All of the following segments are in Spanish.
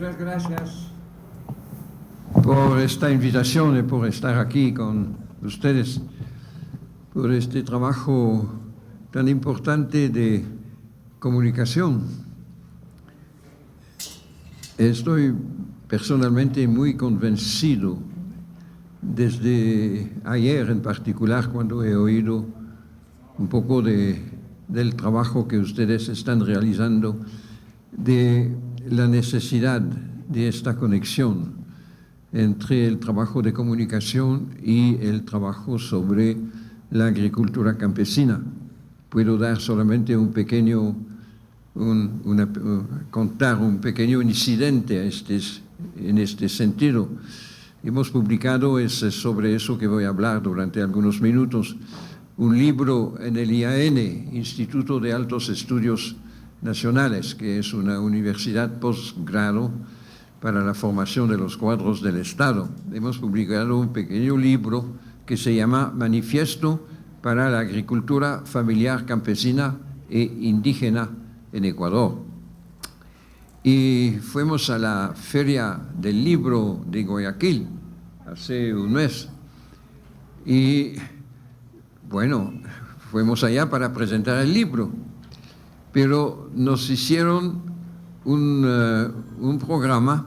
Muchas gracias por esta invitación y por estar aquí con ustedes, por este trabajo tan importante de comunicación. Estoy personalmente muy convencido desde ayer en particular, cuando he oído un poco del trabajo que ustedes están realizando, de la necesidad de esta conexión entre el trabajo de comunicación y el trabajo sobre la agricultura campesina. Puedo dar solamente contar un pequeño incidente en este sentido. Hemos publicado, sobre eso que voy a hablar durante algunos minutos, un libro en el IAN, Instituto de Altos Estudios Nacionales, que es una universidad postgrado para la formación de los cuadros del Estado. Hemos publicado un pequeño libro que se llama Manifiesto para la Agricultura Familiar Campesina e Indígena en Ecuador. Y fuimos a la Feria del Libro de Guayaquil hace un mes. Y bueno, fuimos allá para presentar el libro, pero nos hicieron un programa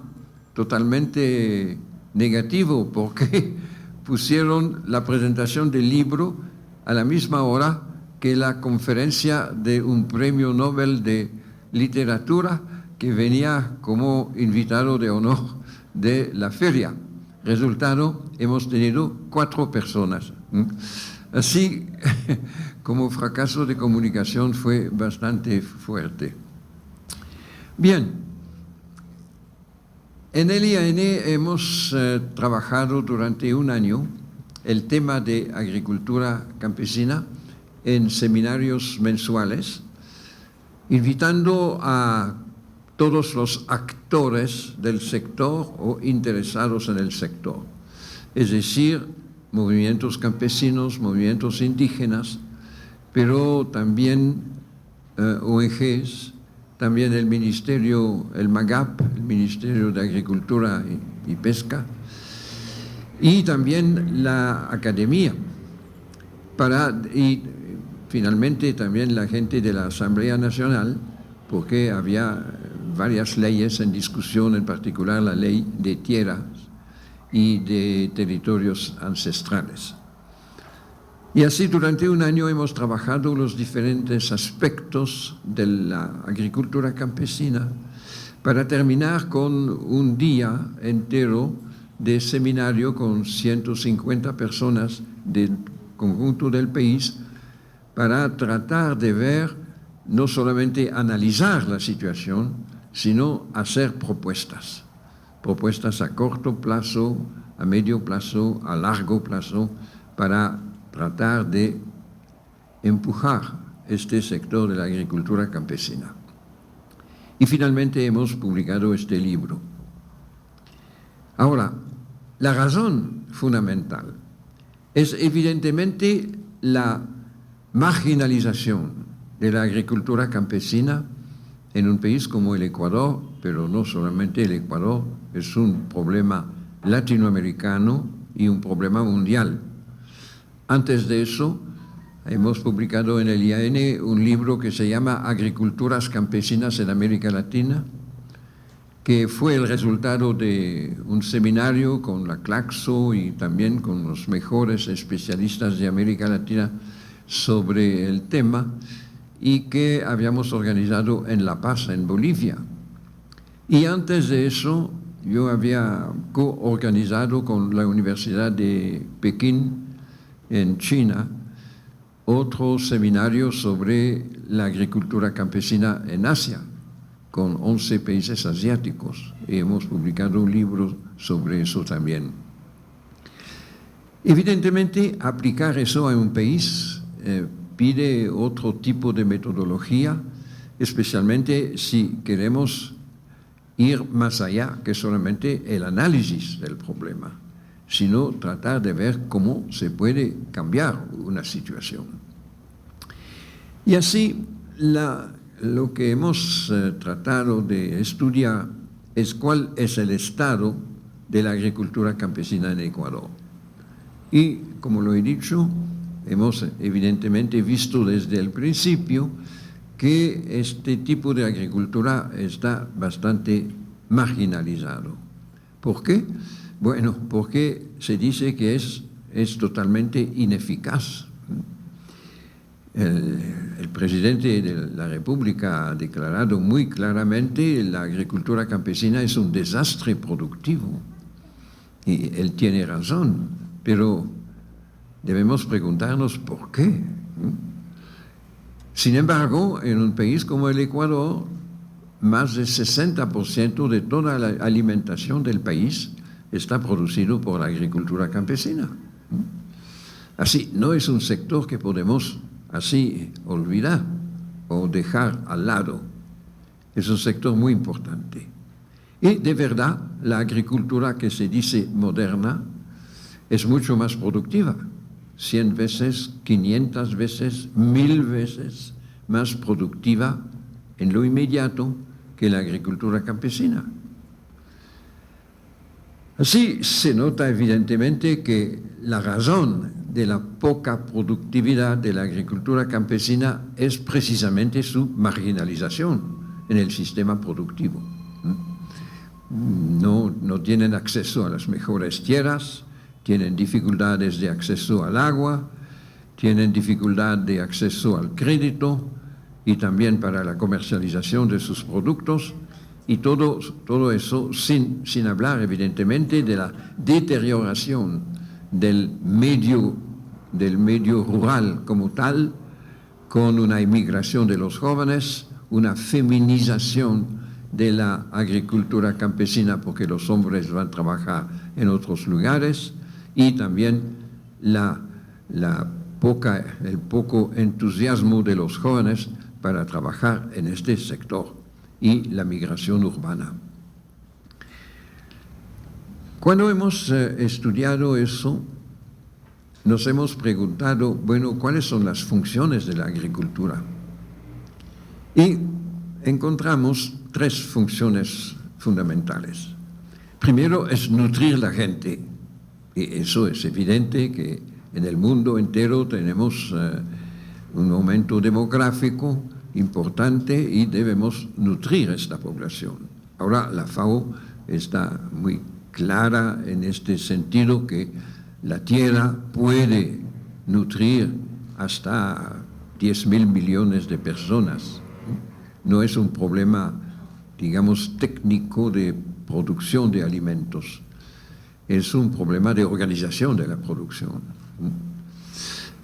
totalmente negativo, porque pusieron la presentación del libro a la misma hora que la conferencia de un premio Nobel de literatura que venía como invitado de honor de la feria. Resultado, hemos tenido 4 personas. Así, como fracaso de comunicación fue bastante fuerte. Bien, en el IAN hemos trabajado durante un año el tema de agricultura campesina en seminarios mensuales, invitando a todos los actores del sector o interesados en el sector, es decir, movimientos campesinos, movimientos indígenas, pero también ONGs, también el Ministerio, el MAGAP, el Ministerio de Agricultura y Pesca, y también la academia, y finalmente también la gente de la Asamblea Nacional, porque había varias leyes en discusión, en particular la ley de tierras y de territorios ancestrales. Y así durante un año hemos trabajado los diferentes aspectos de la agricultura campesina para terminar con un día entero de seminario con 150 personas del conjunto del país para tratar de ver, no solamente analizar la situación, sino hacer propuestas. Propuestas a corto plazo, a medio plazo, a largo plazo, para tratar de empujar este sector de la agricultura campesina. Y finalmente hemos publicado este libro. Ahora, la razón fundamental es evidentemente la marginalización de la agricultura campesina en un país como el Ecuador, pero no solamente el Ecuador, es un problema latinoamericano y un problema mundial. Antes de eso, hemos publicado en el IAN un libro que se llama Agriculturas Campesinas en América Latina, que fue el resultado de un seminario con la Claxo y también con los mejores especialistas de América Latina sobre el tema, y que habíamos organizado en La Paz, en Bolivia. Y antes de eso, yo había coorganizado con la Universidad de Pekín, en China, otro seminario sobre la agricultura campesina en Asia, con 11 países asiáticos. Y hemos publicado un libro sobre eso también. Evidentemente, aplicar eso a un país pide otro tipo de metodología, especialmente si queremos ir más allá que solamente el análisis del problema, sino tratar de ver cómo se puede cambiar una situación. Y así, lo que hemos tratado de estudiar es cuál es el estado de la agricultura campesina en Ecuador. Y, como lo he dicho, hemos evidentemente visto desde el principio que este tipo de agricultura está bastante marginalizado. ¿Por qué? Bueno, porque se dice que es totalmente ineficaz. El presidente de la República ha declarado muy claramente que la agricultura campesina es un desastre productivo. Y él tiene razón, pero debemos preguntarnos por qué. Sin embargo, en un país como el Ecuador, más del 60% de toda la alimentación del país está producido por la agricultura campesina. Así, no es un sector que podemos así olvidar o dejar al lado. Es un sector muy importante. Y de verdad, la agricultura que se dice moderna es mucho más productiva. 100 veces, 500 veces, 1000 veces más productiva en lo inmediato que la agricultura campesina. Así se nota evidentemente que la razón de la poca productividad de la agricultura campesina es precisamente su marginalización en el sistema productivo. No tienen acceso a las mejores tierras, tienen dificultades de acceso al agua, tienen dificultad de acceso al crédito y también para la comercialización de sus productos, y todo eso sin hablar evidentemente de la deterioración del medio rural como tal, con una inmigración de los jóvenes, una feminización de la agricultura campesina porque los hombres van a trabajar en otros lugares, y también el poco entusiasmo de los jóvenes para trabajar en este sector y la migración urbana. Cuando hemos estudiado eso, nos hemos preguntado, bueno, ¿cuáles son las funciones de la agricultura? Y encontramos 3 funciones fundamentales. Primero es nutrir la gente, y eso es evidente que en el mundo entero tenemos un aumento demográfico importante y debemos nutrir esta población. Ahora la FAO está muy clara en este sentido, que la tierra puede nutrir hasta 10.000 millones de personas. No es un problema, digamos, técnico de producción de alimentos, es un problema de organización de la producción.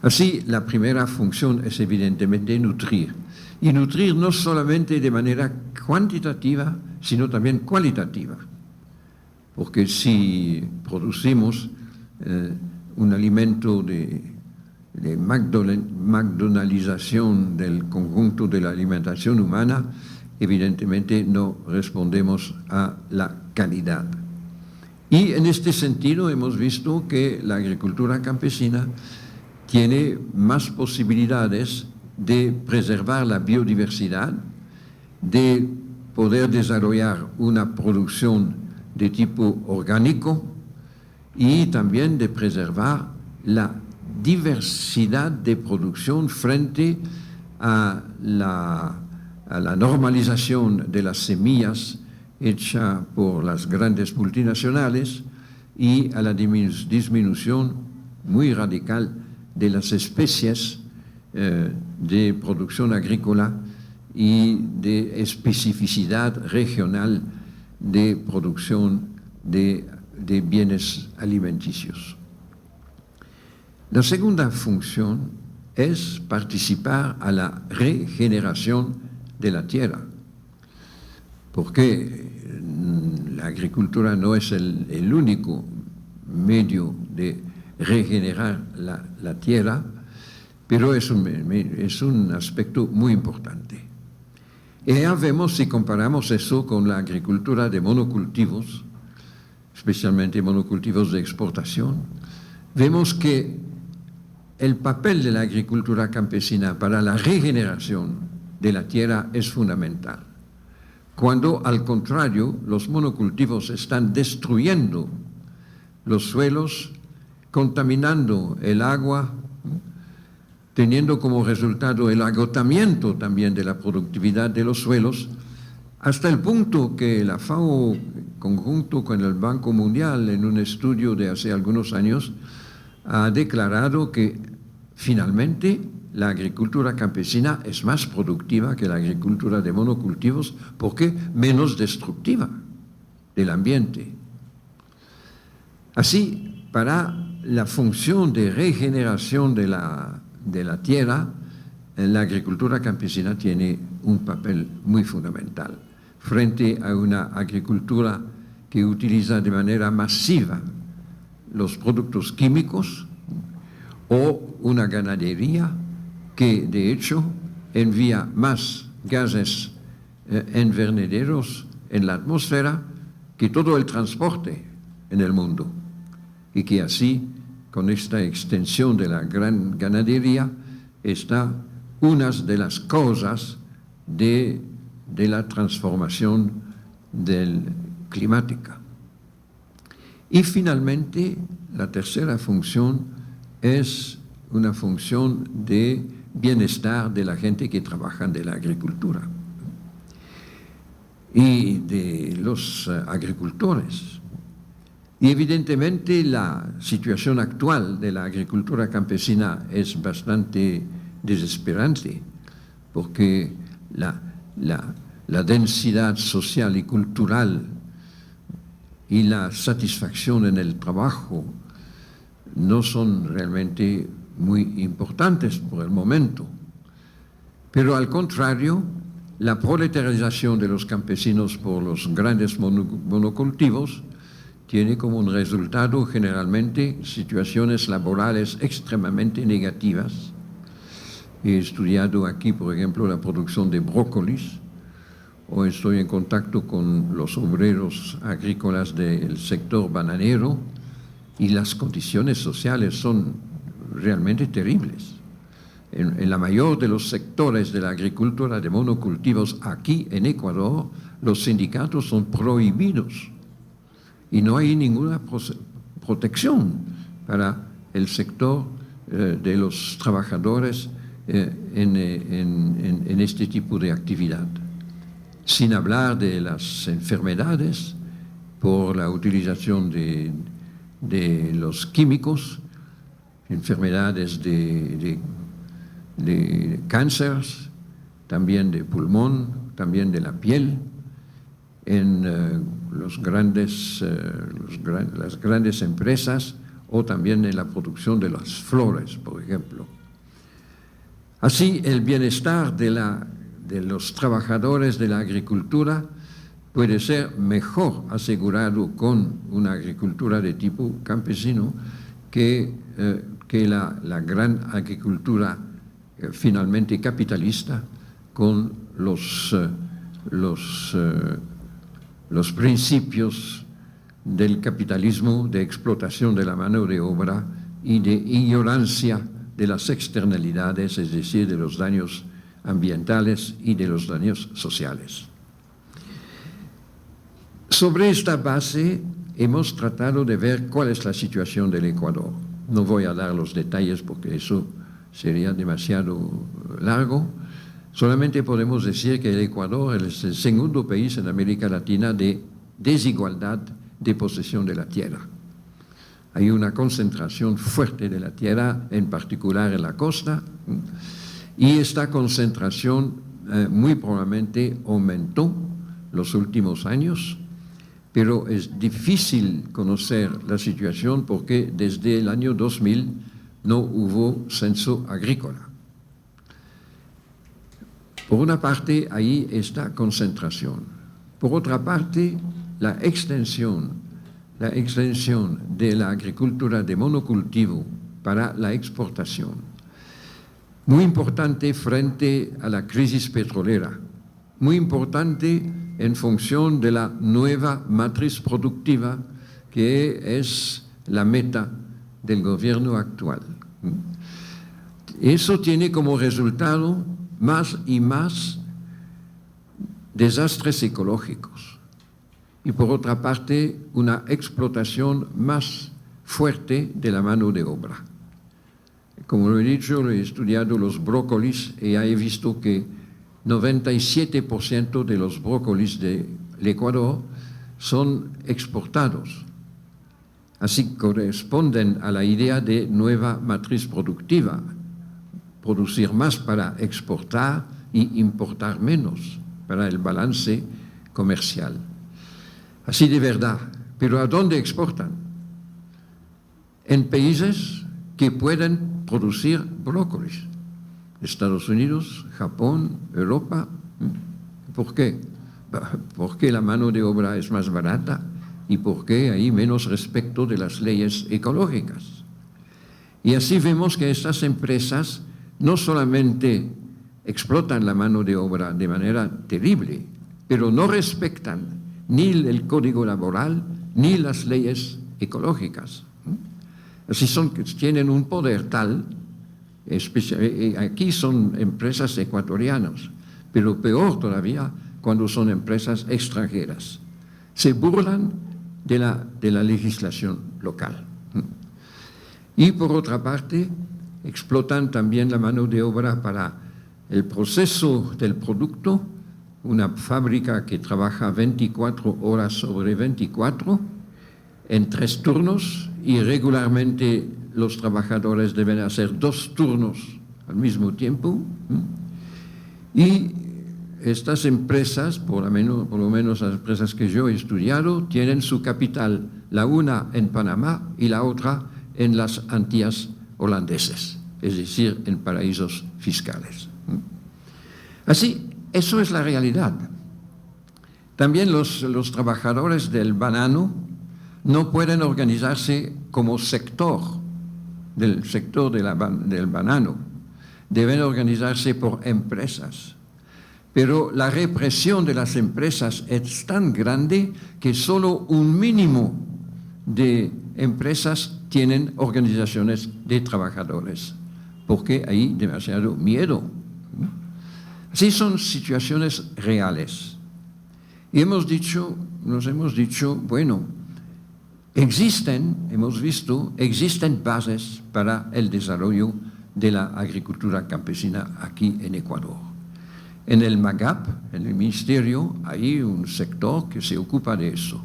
Así, la primera función es evidentemente nutrir. Y nutrir no solamente de manera cuantitativa, sino también cualitativa. Porque si producimos un alimento de McDonaldización del conjunto de la alimentación humana, evidentemente no respondemos a la calidad. Y en este sentido hemos visto que la agricultura campesina tiene más posibilidades de preservar la biodiversidad, de poder desarrollar una producción de tipo orgánico y también de preservar la diversidad de producción frente a la normalización de las semillas hecha por las grandes multinacionales y a la disminución muy radical de las especies de producción agrícola y de especificidad regional de producción de bienes alimenticios. La segunda función es participar a la regeneración de la tierra, porque la agricultura no es el único medio de regenerar la tierra, pero es un aspecto muy importante. Y ya vemos, si comparamos eso con la agricultura de monocultivos, especialmente monocultivos de exportación, vemos que el papel de la agricultura campesina para la regeneración de la tierra es fundamental. cuando al contrario los monocultivos están destruyendo los suelos, contaminando el agua, teniendo como resultado el agotamiento también de la productividad de los suelos, hasta el punto que la FAO, conjunto con el Banco Mundial, en un estudio de hace algunos años, ha declarado que finalmente la agricultura campesina es más productiva que la agricultura de monocultivos porque menos destructiva del ambiente. Así, para la función de regeneración de la tierra, la agricultura campesina tiene un papel muy fundamental frente a una agricultura que utiliza de manera masiva los productos químicos o una ganadería que de hecho envía más gases invernaderos en la atmósfera que todo el transporte en el mundo, y que así, con esta extensión de la gran ganadería, está una de las causas de la transformación climática. Y finalmente, la tercera función es una función de bienestar de la gente que trabaja en la agricultura y de los agricultores. Y evidentemente la situación actual de la agricultura campesina es bastante desesperante, porque la densidad social y cultural y la satisfacción en el trabajo no son realmente muy importantes por el momento. Pero al contrario, la proletarización de los campesinos por los grandes monocultivos tiene como un resultado generalmente situaciones laborales extremadamente negativas. He estudiado aquí, por ejemplo, la producción de brócolis, o estoy en contacto con los obreros agrícolas del sector bananero, y las condiciones sociales son realmente terribles. En la mayor de los sectores de la agricultura de monocultivos aquí en Ecuador, los sindicatos son prohibidos y no hay ninguna protección para el sector de los trabajadores en este tipo de actividad. Sin hablar de las enfermedades por la utilización de los químicos, enfermedades de cánceres, también de pulmón, también de la piel, en las grandes empresas o también en la producción de las flores, por ejemplo. Así, el bienestar de los trabajadores de la agricultura puede ser mejor asegurado con una agricultura de tipo campesino que la gran agricultura finalmente capitalista, con los principios del capitalismo de explotación de la mano de obra y de ignorancia de las externalidades, es decir, de los daños ambientales y de los daños sociales. Sobre esta base hemos tratado de ver cuál es la situación del Ecuador. No voy a dar los detalles porque eso sería demasiado largo. Solamente podemos decir que el Ecuador es el segundo país en América Latina de desigualdad de posesión de la tierra. Hay una concentración fuerte de la tierra, en particular en la costa, y esta concentración muy probablemente aumentó los últimos años, pero es difícil conocer la situación porque desde el año 2000 no hubo censo agrícola. Por una parte, ahí está concentración. Por otra parte, la extensión de la agricultura de monocultivo para la exportación. Muy importante frente a la crisis petrolera, muy importante en función de la nueva matriz productiva que es la meta del gobierno actual. Eso tiene como resultado más y más desastres ecológicos y por otra parte una explotación más fuerte de la mano de obra. Como lo he dicho, he estudiado los brócolis y he visto que 97% de los brócolis del Ecuador son exportados. Así corresponden a la idea de nueva matriz productiva, producir más para exportar y importar menos para el balance comercial. Así de verdad, pero ¿a dónde exportan? En países que pueden producir brócolis. Estados Unidos, Japón, Europa. ¿Por qué? Porque la mano de obra es más barata y porque hay menos respeto de las leyes ecológicas. Y así vemos que estas empresas no solamente explotan la mano de obra de manera terrible, pero no respetan ni el código laboral ni las leyes ecológicas. Así tienen un poder tal, aquí son empresas ecuatorianas, pero peor todavía cuando son empresas extranjeras. Se burlan de la legislación local. Y por otra parte, explotan también la mano de obra para el proceso del producto, una fábrica que trabaja 24 horas sobre 24, en 3 turnos, y regularmente los trabajadores deben hacer 2 turnos al mismo tiempo. Y estas empresas, por lo menos las empresas que yo he estudiado, tienen su capital, la una en Panamá y la otra en las Antillas holandeses, es decir, en paraísos fiscales. Así, eso es la realidad. También los trabajadores del banano no pueden organizarse como sector, del sector del banano. Deben organizarse por empresas. Pero la represión de las empresas es tan grande que solo un mínimo de empresas tienen organizaciones de trabajadores, porque hay demasiado miedo. Así son situaciones reales. Y nos hemos dicho, bueno, existen bases para el desarrollo de la agricultura campesina aquí en Ecuador. En el MAGAP, en el Ministerio, hay un sector que se ocupa de eso.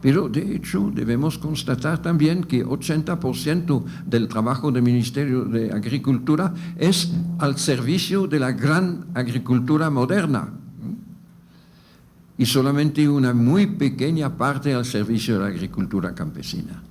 Pero, de hecho, debemos constatar también que 80% del trabajo del Ministerio de Agricultura es al servicio de la gran agricultura moderna y solamente una muy pequeña parte al servicio de la agricultura campesina.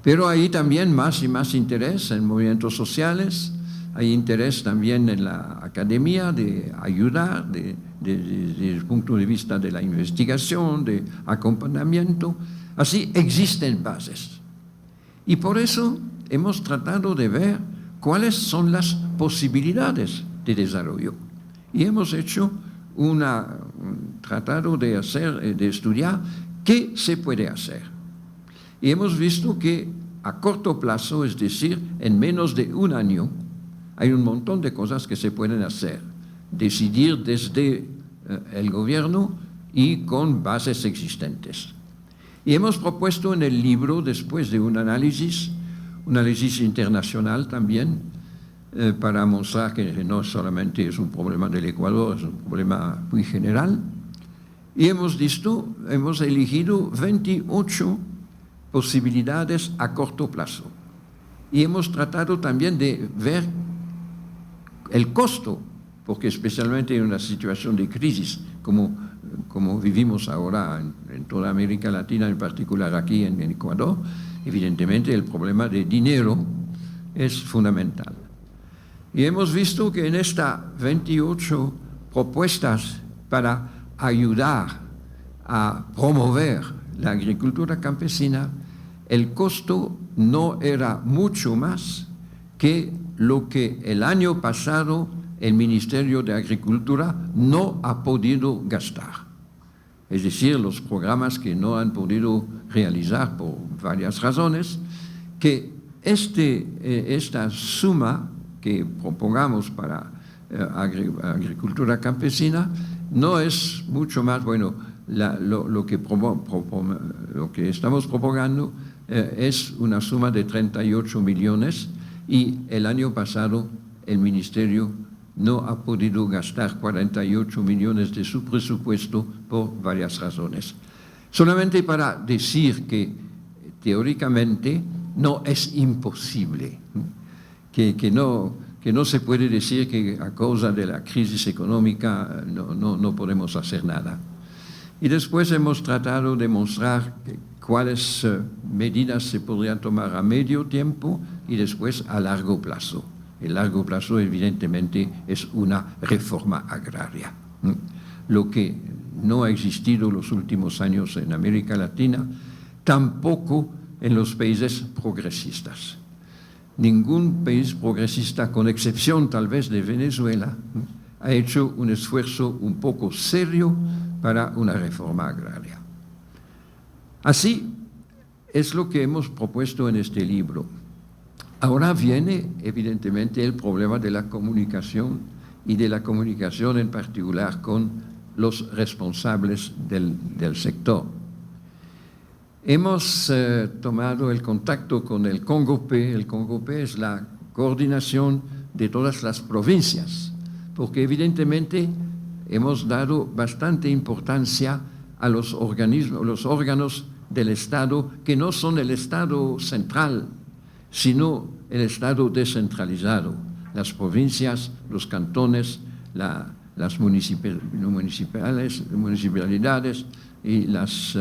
Pero hay también más y más interés en movimientos sociales, hay interés también en la academia de ayudar desde el punto de vista de la investigación, de acompañamiento. Así existen bases. Y por eso hemos tratado de ver cuáles son las posibilidades de desarrollo. Y hemos hecho tratado de estudiar qué se puede hacer. Y hemos visto que a corto plazo, es decir, en menos de un año, hay un montón de cosas que se pueden hacer. Decidir desde el gobierno y con bases existentes. Y hemos propuesto en el libro, después de un análisis internacional también, para mostrar que no solamente es un problema del Ecuador, es un problema muy general. Y hemos elegido 28 posibilidades a corto plazo. Y hemos tratado también de ver el costo, porque especialmente en una situación de crisis como vivimos ahora en toda América Latina, en particular aquí en Ecuador, evidentemente el problema de dinero es fundamental. Y hemos visto que en estas 28 propuestas para ayudar a promover la agricultura campesina, el costo no era mucho más que lo que el año pasado el Ministerio de Agricultura no ha podido gastar. Es decir, los programas que no han podido realizar por varias razones, que esta suma que propongamos para agricultura campesina no es mucho más, bueno, lo que estamos propagando es una suma de 38 millones y el año pasado el Ministerio no ha podido gastar 48 millones de su presupuesto por varias razones. Solamente para decir que teóricamente no es imposible, que no se puede decir que a causa de la crisis económica no podemos hacer nada. Y después hemos tratado de mostrar cuáles medidas se podrían tomar a medio tiempo y después a largo plazo. El largo plazo, evidentemente, es una reforma agraria. Lo que no ha existido los últimos años en América Latina, tampoco en los países progresistas. Ningún país progresista, con excepción tal vez de Venezuela, ha hecho un esfuerzo un poco serio para una reforma agraria. Así es lo que hemos propuesto en este libro. Ahora viene, evidentemente, el problema de la comunicación y de la comunicación en particular con los responsables del sector. Hemos tomado el contacto con el CONGOPE. El CONGOPE es la coordinación de todas las provincias, porque evidentemente hemos dado bastante importancia a los órganos del Estado que no son el Estado central, sino el Estado descentralizado, las provincias, los cantones, las municipalidades y las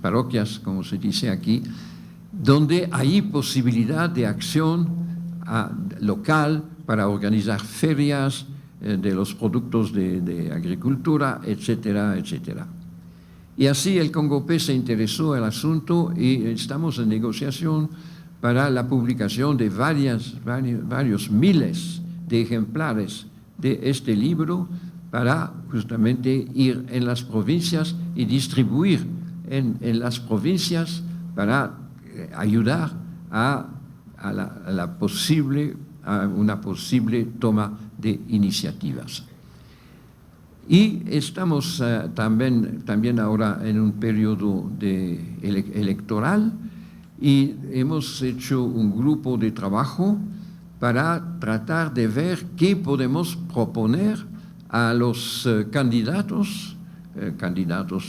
parroquias, como se dice aquí, donde hay posibilidad de acción local para organizar ferias de los productos de agricultura, etcétera, etcétera. Y así el CONGOPE se interesó al asunto y estamos en negociación para la publicación de varios miles de ejemplares de este libro para justamente ir en las provincias y distribuir en las provincias para ayudar a una posible toma de iniciativas. Y estamos también ahora en un periodo electoral y hemos hecho un grupo de trabajo para tratar de ver qué podemos proponer a los candidatos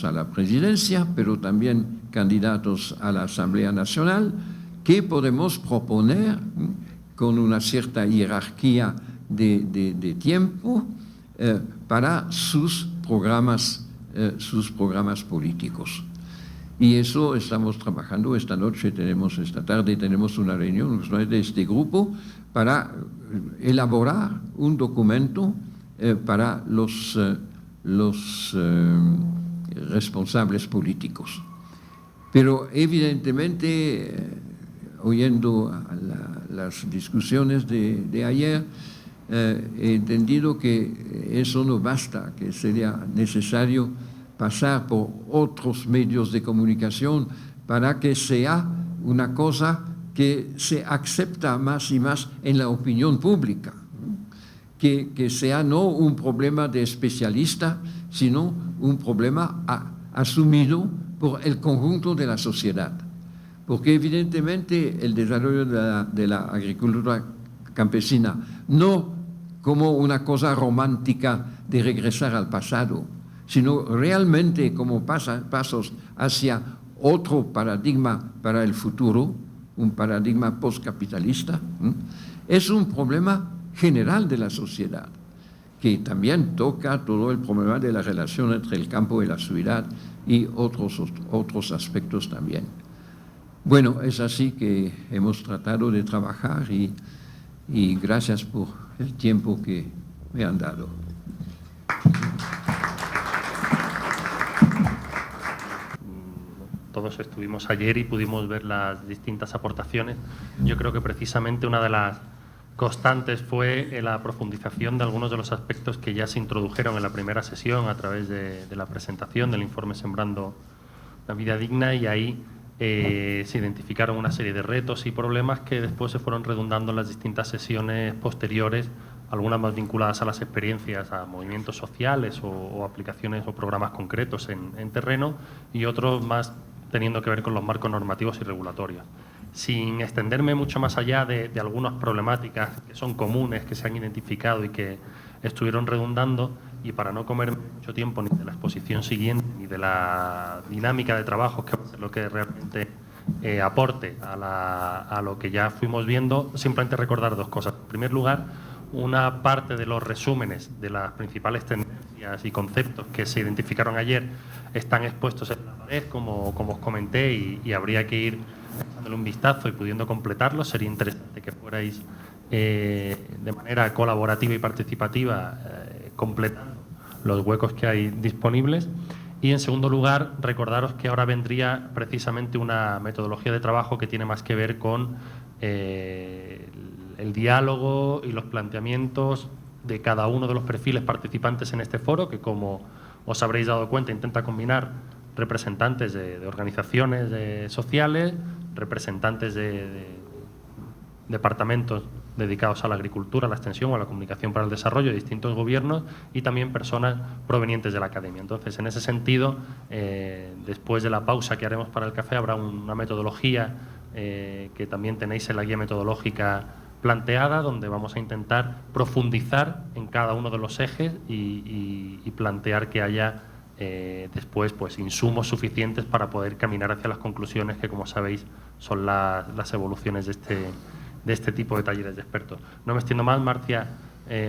a la presidencia, pero también candidatos a la Asamblea Nacional, qué podemos proponer con una cierta jerarquía de tiempo para sus programas políticos. Y eso estamos trabajando. Esta tarde tenemos una reunión de este grupo para elaborar un documento para los responsables políticos. Pero evidentemente, oyendo las discusiones de ayer, he entendido que eso no basta, que sería necesario pasar por otros medios de comunicación para que sea una cosa que se acepta más y más en la opinión pública, que sea no un problema de especialista, sino un problema asumido por el conjunto de la sociedad. Porque evidentemente el desarrollo de la agricultura campesina, no como una cosa romántica de regresar al pasado, sino realmente como pasos hacia otro paradigma para el futuro, un paradigma postcapitalista, es un problema general de la sociedad, que también toca todo el problema de la relación entre el campo y la ciudad y otros aspectos también. Bueno, es así que hemos tratado de trabajar y gracias por el tiempo que me han dado. Todos estuvimos ayer y pudimos ver las distintas aportaciones. Yo creo que precisamente una de las constantes fue la profundización de algunos de los aspectos que ya se introdujeron en la primera sesión a través de la presentación del informe Sembrando la Vida Digna, y ahí se identificaron una serie de retos y problemas que después se fueron redundando en las distintas sesiones posteriores algunas más vinculadas a las experiencias, a movimientos sociales o aplicaciones o programas concretos en terreno, y otros más teniendo que ver con los marcos normativos y regulatorios. Sin extenderme mucho más allá de algunas problemáticas que son comunes, que se han identificado y que estuvieron redundando, y para no comer mucho tiempo ni de la exposición siguiente ni de la dinámica de trabajo, que es lo que realmente aporte a lo que ya fuimos viendo, simplemente recordar dos cosas. En primer lugar, una parte de los resúmenes de las principales tendencias y conceptos que se identificaron ayer están expuestos en la pared, como os comenté, y habría que ir dándole un vistazo y pudiendo completarlo. Sería interesante que fuerais de manera colaborativa y participativa completando los huecos que hay disponibles. Y en segundo lugar, recordaros que ahora vendría precisamente una metodología de trabajo que tiene más que ver con el diálogo y los planteamientos de cada uno de los perfiles participantes en este foro, que, como os habréis dado cuenta, intenta combinar representantes de organizaciones sociales, representantes de departamentos dedicados a la agricultura, a la extensión o a la comunicación para el desarrollo de distintos gobiernos, y también personas provenientes de la academia. Entonces, en ese sentido, después de la pausa que haremos para el café, habrá una metodología que también tenéis en la guía metodológica planteada, donde vamos a intentar profundizar en cada uno de los ejes y plantear que haya después pues insumos suficientes para poder caminar hacia las conclusiones que, como sabéis, son las evoluciones de este tipo de talleres de expertos. No me extiendo más. Marcia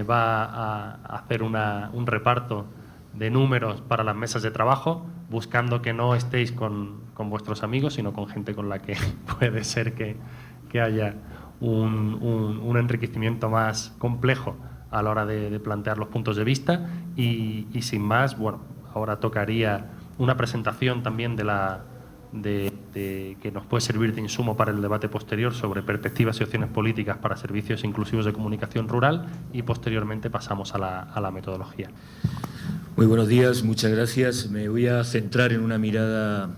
va a hacer un reparto de números para las mesas de trabajo, buscando que no estéis con vuestros amigos, sino con gente con la que puede ser que haya un enriquecimiento más complejo a la hora de plantear los puntos de vista. Y sin más, bueno, ahora tocaría una presentación también que nos puede servir de insumo para el debate posterior sobre perspectivas y opciones políticas para servicios inclusivos de comunicación rural, y posteriormente pasamos a la metodología. Muy buenos días, muchas gracias. Me voy a centrar en una mirada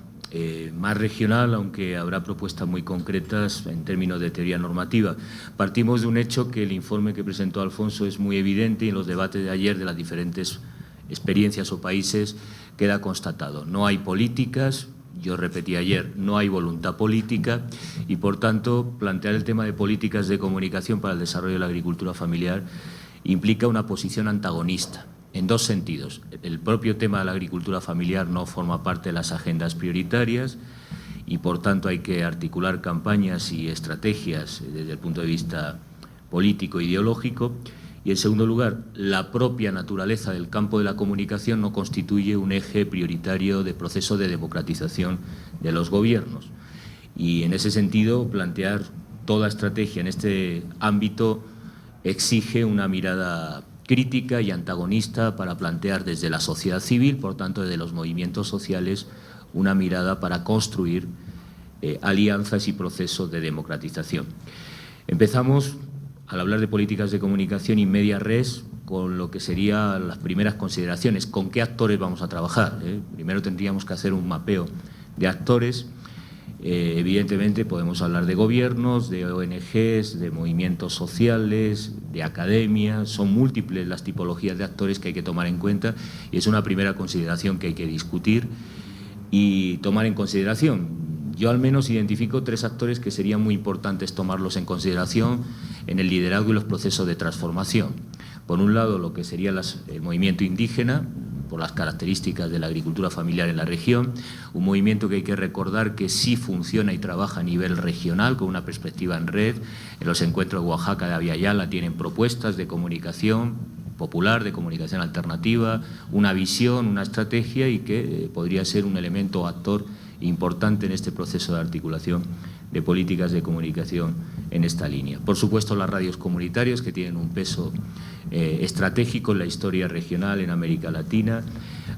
más regional, aunque habrá propuestas muy concretas en términos de teoría normativa. Partimos de un hecho que el informe que presentó Alfonso es muy evidente, y en los debates de ayer de las diferentes experiencias o países queda constatado. No hay políticas. Yo repetí ayer, no hay voluntad política, y por tanto plantear el tema de políticas de comunicación para el desarrollo de la agricultura familiar implica una posición antagonista, en dos sentidos. El propio tema de la agricultura familiar no forma parte de las agendas prioritarias, y por tanto hay que articular campañas y estrategias desde el punto de vista político e ideológico. Y, en segundo lugar, la propia naturaleza del campo de la comunicación no constituye un eje prioritario de proceso de democratización de los gobiernos. Y, en ese sentido, plantear toda estrategia en este ámbito exige una mirada crítica y antagonista para plantear desde la sociedad civil, por tanto, desde los movimientos sociales, una mirada para construir alianzas y procesos de democratización. Empezamos, al hablar de políticas de comunicación in media res, con lo que serían las primeras consideraciones. ¿Con qué actores vamos a trabajar? Primero tendríamos que hacer un mapeo de actores. Evidentemente podemos hablar de gobiernos, de ONGs, de movimientos sociales, de academia. Son múltiples las tipologías de actores que hay que tomar en cuenta, y es una primera consideración que hay que discutir y tomar en consideración. Yo al menos identifico tres actores que serían muy importantes tomarlos en consideración en el liderazgo y los procesos de transformación. Por un lado, lo que sería el movimiento indígena, por las características de la agricultura familiar en la región, un movimiento que hay que recordar que sí funciona y trabaja a nivel regional con una perspectiva en red. En los encuentros de Oaxaca, de Aviala, tienen propuestas de comunicación popular, de comunicación alternativa, una visión, una estrategia, y que podría ser un elemento o actor importante en este proceso de articulación de políticas de comunicación en esta línea. Por supuesto, las radios comunitarias, que tienen un peso estratégico en la historia regional en América Latina.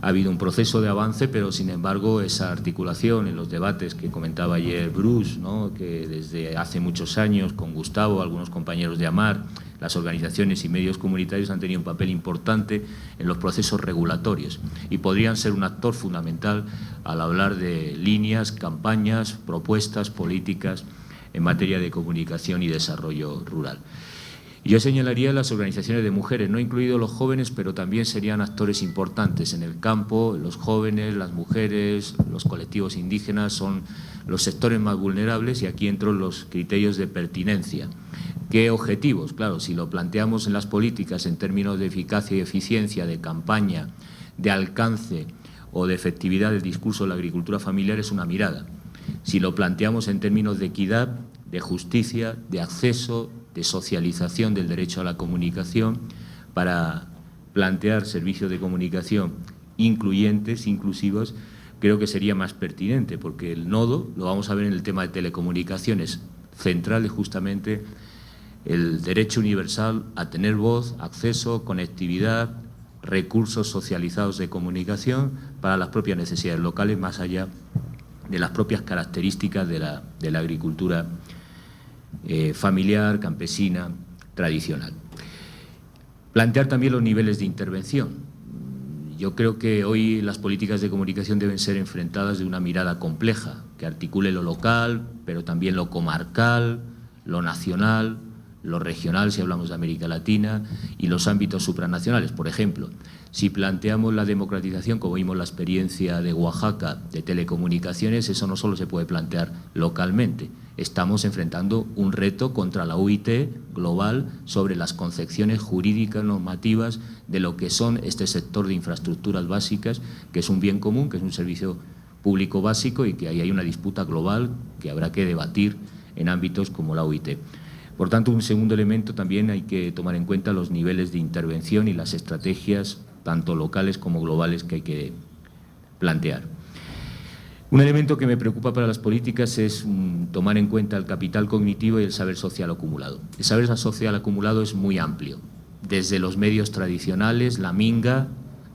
Ha habido un proceso de avance, pero sin embargo esa articulación en los debates que comentaba ayer Bruce, ¿no?, que desde hace muchos años con Gustavo, algunos compañeros de AMAR, las organizaciones y medios comunitarios han tenido un papel importante en los procesos regulatorios y podrían ser un actor fundamental al hablar de líneas, campañas, propuestas, políticas en materia de comunicación y desarrollo rural. Yo señalaría las organizaciones de mujeres, no incluidos los jóvenes, pero también serían actores importantes en el campo. Los jóvenes, las mujeres, los colectivos indígenas son los sectores más vulnerables y aquí entran los criterios de pertinencia. ¿Qué objetivos? Claro, si lo planteamos en las políticas en términos de eficacia y eficiencia, de campaña, de alcance o de efectividad del discurso de la agricultura familiar, es una mirada. Si lo planteamos en términos de equidad, de justicia, de acceso, de socialización del derecho a la comunicación, para plantear servicios de comunicación incluyentes, inclusivos, creo que sería más pertinente, porque el nodo, lo vamos a ver en el tema de telecomunicaciones, central es justamente el derecho universal a tener voz, acceso, conectividad, recursos socializados de comunicación para las propias necesidades locales, más allá de las propias características de la agricultura familiar, campesina, tradicional. Plantear también los niveles de intervención. Yo creo que hoy las políticas de comunicación deben ser enfrentadas de una mirada compleja, que articule lo local, pero también lo comarcal, lo nacional, lo regional, si hablamos de América Latina, y los ámbitos supranacionales. Por ejemplo, si planteamos la democratización, como vimos la experiencia de Oaxaca de telecomunicaciones, eso no solo se puede plantear localmente. Estamos enfrentando un reto contra la OIT global sobre las concepciones jurídicas normativas de lo que son este sector de infraestructuras básicas, que es un bien común, que es un servicio público básico y que ahí hay una disputa global que habrá que debatir en ámbitos como la OIT. Por tanto, un segundo elemento también hay que tomar en cuenta los niveles de intervención y las estrategias, tanto locales como globales, que hay que plantear. Un elemento que me preocupa para las políticas es tomar en cuenta el capital cognitivo y el saber social acumulado. El saber social acumulado es muy amplio, desde los medios tradicionales, la minga,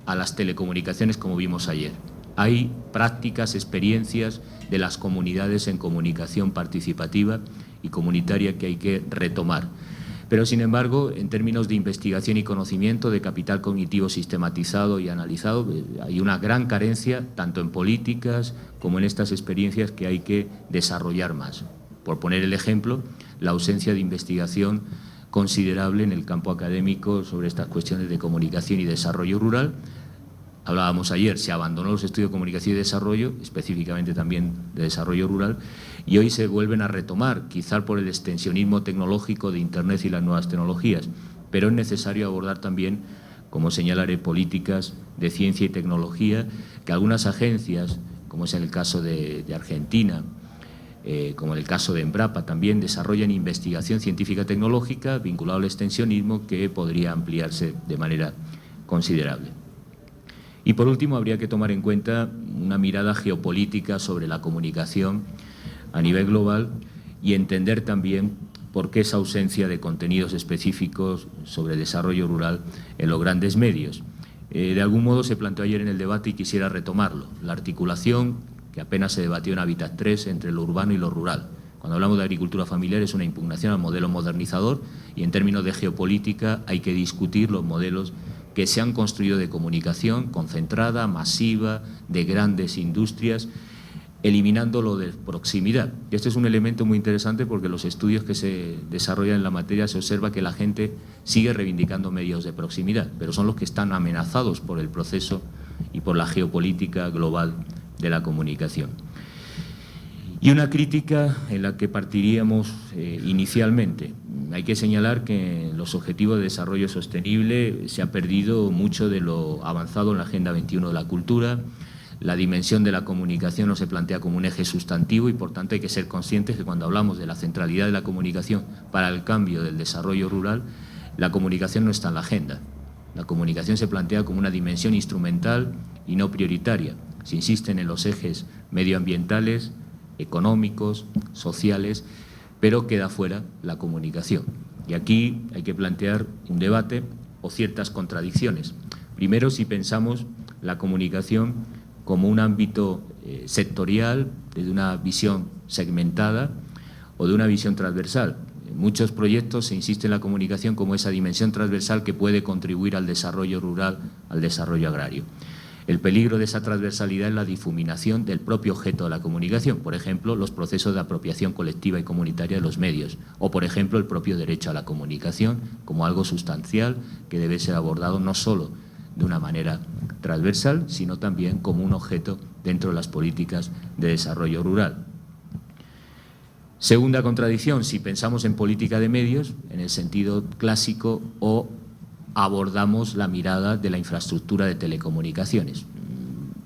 a las telecomunicaciones, como vimos ayer. Hay prácticas, experiencias de las comunidades en comunicación participativa y comunitaria que hay que retomar. Pero, sin embargo, en términos de investigación y conocimiento, de capital cognitivo sistematizado y analizado, hay una gran carencia, tanto en políticas como en estas experiencias, que hay que desarrollar más. Por poner el ejemplo, la ausencia de investigación considerable en el campo académico sobre estas cuestiones de comunicación y desarrollo rural. Hablábamos ayer, se abandonó los estudios de comunicación y desarrollo, específicamente también de desarrollo rural, y hoy se vuelven a retomar, quizá por el extensionismo tecnológico de Internet y las nuevas tecnologías, pero es necesario abordar también, como señalaré, políticas de ciencia y tecnología, que algunas agencias, como es en el caso de Argentina, como en el caso de Embrapa, también desarrollan investigación científica tecnológica vinculada al extensionismo, que podría ampliarse de manera considerable. Y por último, habría que tomar en cuenta una mirada geopolítica sobre la comunicación a nivel global y entender también por qué esa ausencia de contenidos específicos sobre desarrollo rural en los grandes medios. De algún modo se planteó ayer en el debate y quisiera retomarlo. La articulación, que apenas se debatió en Hábitat 3, entre lo urbano y lo rural. Cuando hablamos de agricultura familiar es una impugnación al modelo modernizador y en términos de geopolítica hay que discutir los modelos que se han construido de comunicación concentrada, masiva, de grandes industrias, eliminando lo de proximidad. Y este es un elemento muy interesante porque en los estudios que se desarrollan en la materia se observa que la gente sigue reivindicando medios de proximidad, pero son los que están amenazados por el proceso y por la geopolítica global de la comunicación. Y una crítica en la que partiríamos inicialmente. Hay que señalar que en los Objetivos de Desarrollo Sostenible se ha perdido mucho de lo avanzado en la Agenda 21 de la Cultura. La dimensión de la comunicación no se plantea como un eje sustantivo y, por tanto, hay que ser conscientes que cuando hablamos de la centralidad de la comunicación para el cambio del desarrollo rural, la comunicación no está en la agenda. La comunicación se plantea como una dimensión instrumental y no prioritaria. Se insisten en los ejes medioambientales, económicos, sociales, pero queda fuera la comunicación. Y aquí hay que plantear un debate o ciertas contradicciones. Primero, si pensamos la comunicación como un ámbito sectorial, desde una visión segmentada o de una visión transversal. En muchos proyectos se insiste en la comunicación como esa dimensión transversal que puede contribuir al desarrollo rural, al desarrollo agrario. El peligro de esa transversalidad es la difuminación del propio objeto de la comunicación, por ejemplo, los procesos de apropiación colectiva y comunitaria de los medios, o por ejemplo, el propio derecho a la comunicación como algo sustancial que debe ser abordado no solo de una manera transversal, sino también como un objeto dentro de las políticas de desarrollo rural. Segunda contradicción, si pensamos en política de medios, en el sentido clásico, o abordamos la mirada de la infraestructura de telecomunicaciones.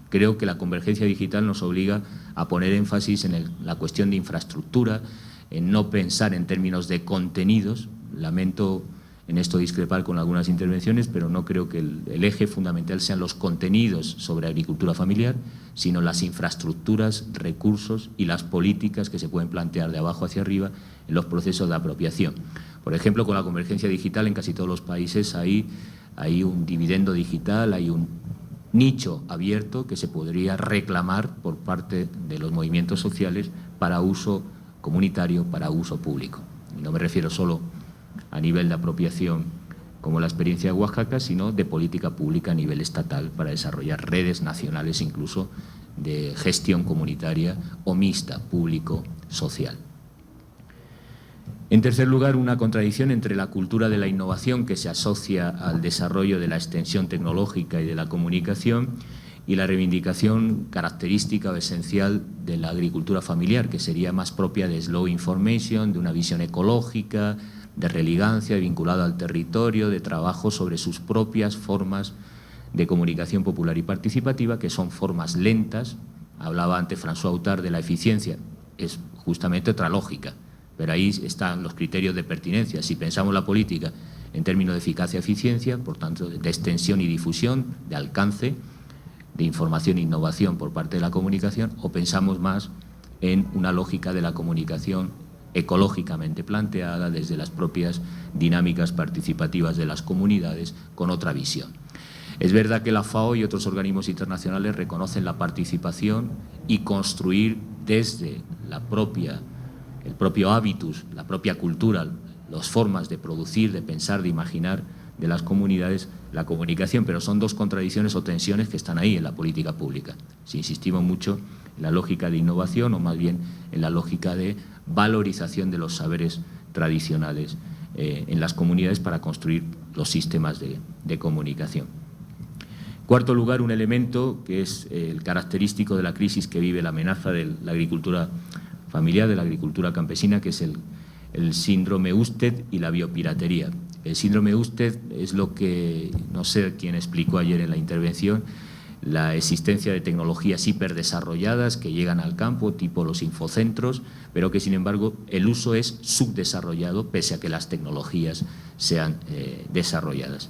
Creo que la convergencia digital nos obliga a poner énfasis en la cuestión de infraestructura, en no pensar en términos de contenidos. Lamento en esto discrepar con algunas intervenciones, pero no creo que el eje fundamental sean los contenidos sobre agricultura familiar, sino las infraestructuras, recursos y las políticas que se pueden plantear de abajo hacia arriba en los procesos de apropiación. Por ejemplo, con la convergencia digital en casi todos los países hay un dividendo digital, hay un nicho abierto que se podría reclamar por parte de los movimientos sociales para uso comunitario, para uso público. Y no me refiero solo a nivel de apropiación como la experiencia de Oaxaca, sino de política pública a nivel estatal para desarrollar redes nacionales incluso de gestión comunitaria o mixta, público-social. En tercer lugar, una contradicción entre la cultura de la innovación que se asocia al desarrollo de la extensión tecnológica y de la comunicación y la reivindicación característica o esencial de la agricultura familiar, que sería más propia de slow information, de una visión ecológica, de religancia, vinculada al territorio, de trabajo sobre sus propias formas de comunicación popular y participativa, que son formas lentas. Hablaba antes François Autard de la eficiencia, es justamente otra lógica, pero ahí están los criterios de pertinencia. Si pensamos la política en términos de eficacia-eficiencia, por tanto, de extensión y difusión, de alcance, de información e innovación por parte de la comunicación, o pensamos más en una lógica de la comunicación ecológicamente planteada desde las propias dinámicas participativas de las comunidades con otra visión. Es verdad que la FAO y otros organismos internacionales reconocen la participación y construir desde el propio hábitus, la propia cultura, las formas de producir, de pensar, de imaginar de las comunidades, la comunicación, pero son dos contradicciones o tensiones que están ahí en la política pública. Si insistimos mucho en la lógica de innovación o más bien en la lógica de valorización de los saberes tradicionales en las comunidades para construir los sistemas de comunicación. Cuarto lugar, un elemento que es el característico de la crisis que vive la amenaza de la agricultura familiar, de la agricultura campesina, que es el síndrome Usted y la biopiratería. El síndrome Usted es lo que, no sé quién explicó ayer en la intervención, la existencia de tecnologías hiperdesarrolladas que llegan al campo, tipo los infocentros, pero que sin embargo el uso es subdesarrollado pese a que las tecnologías sean desarrolladas.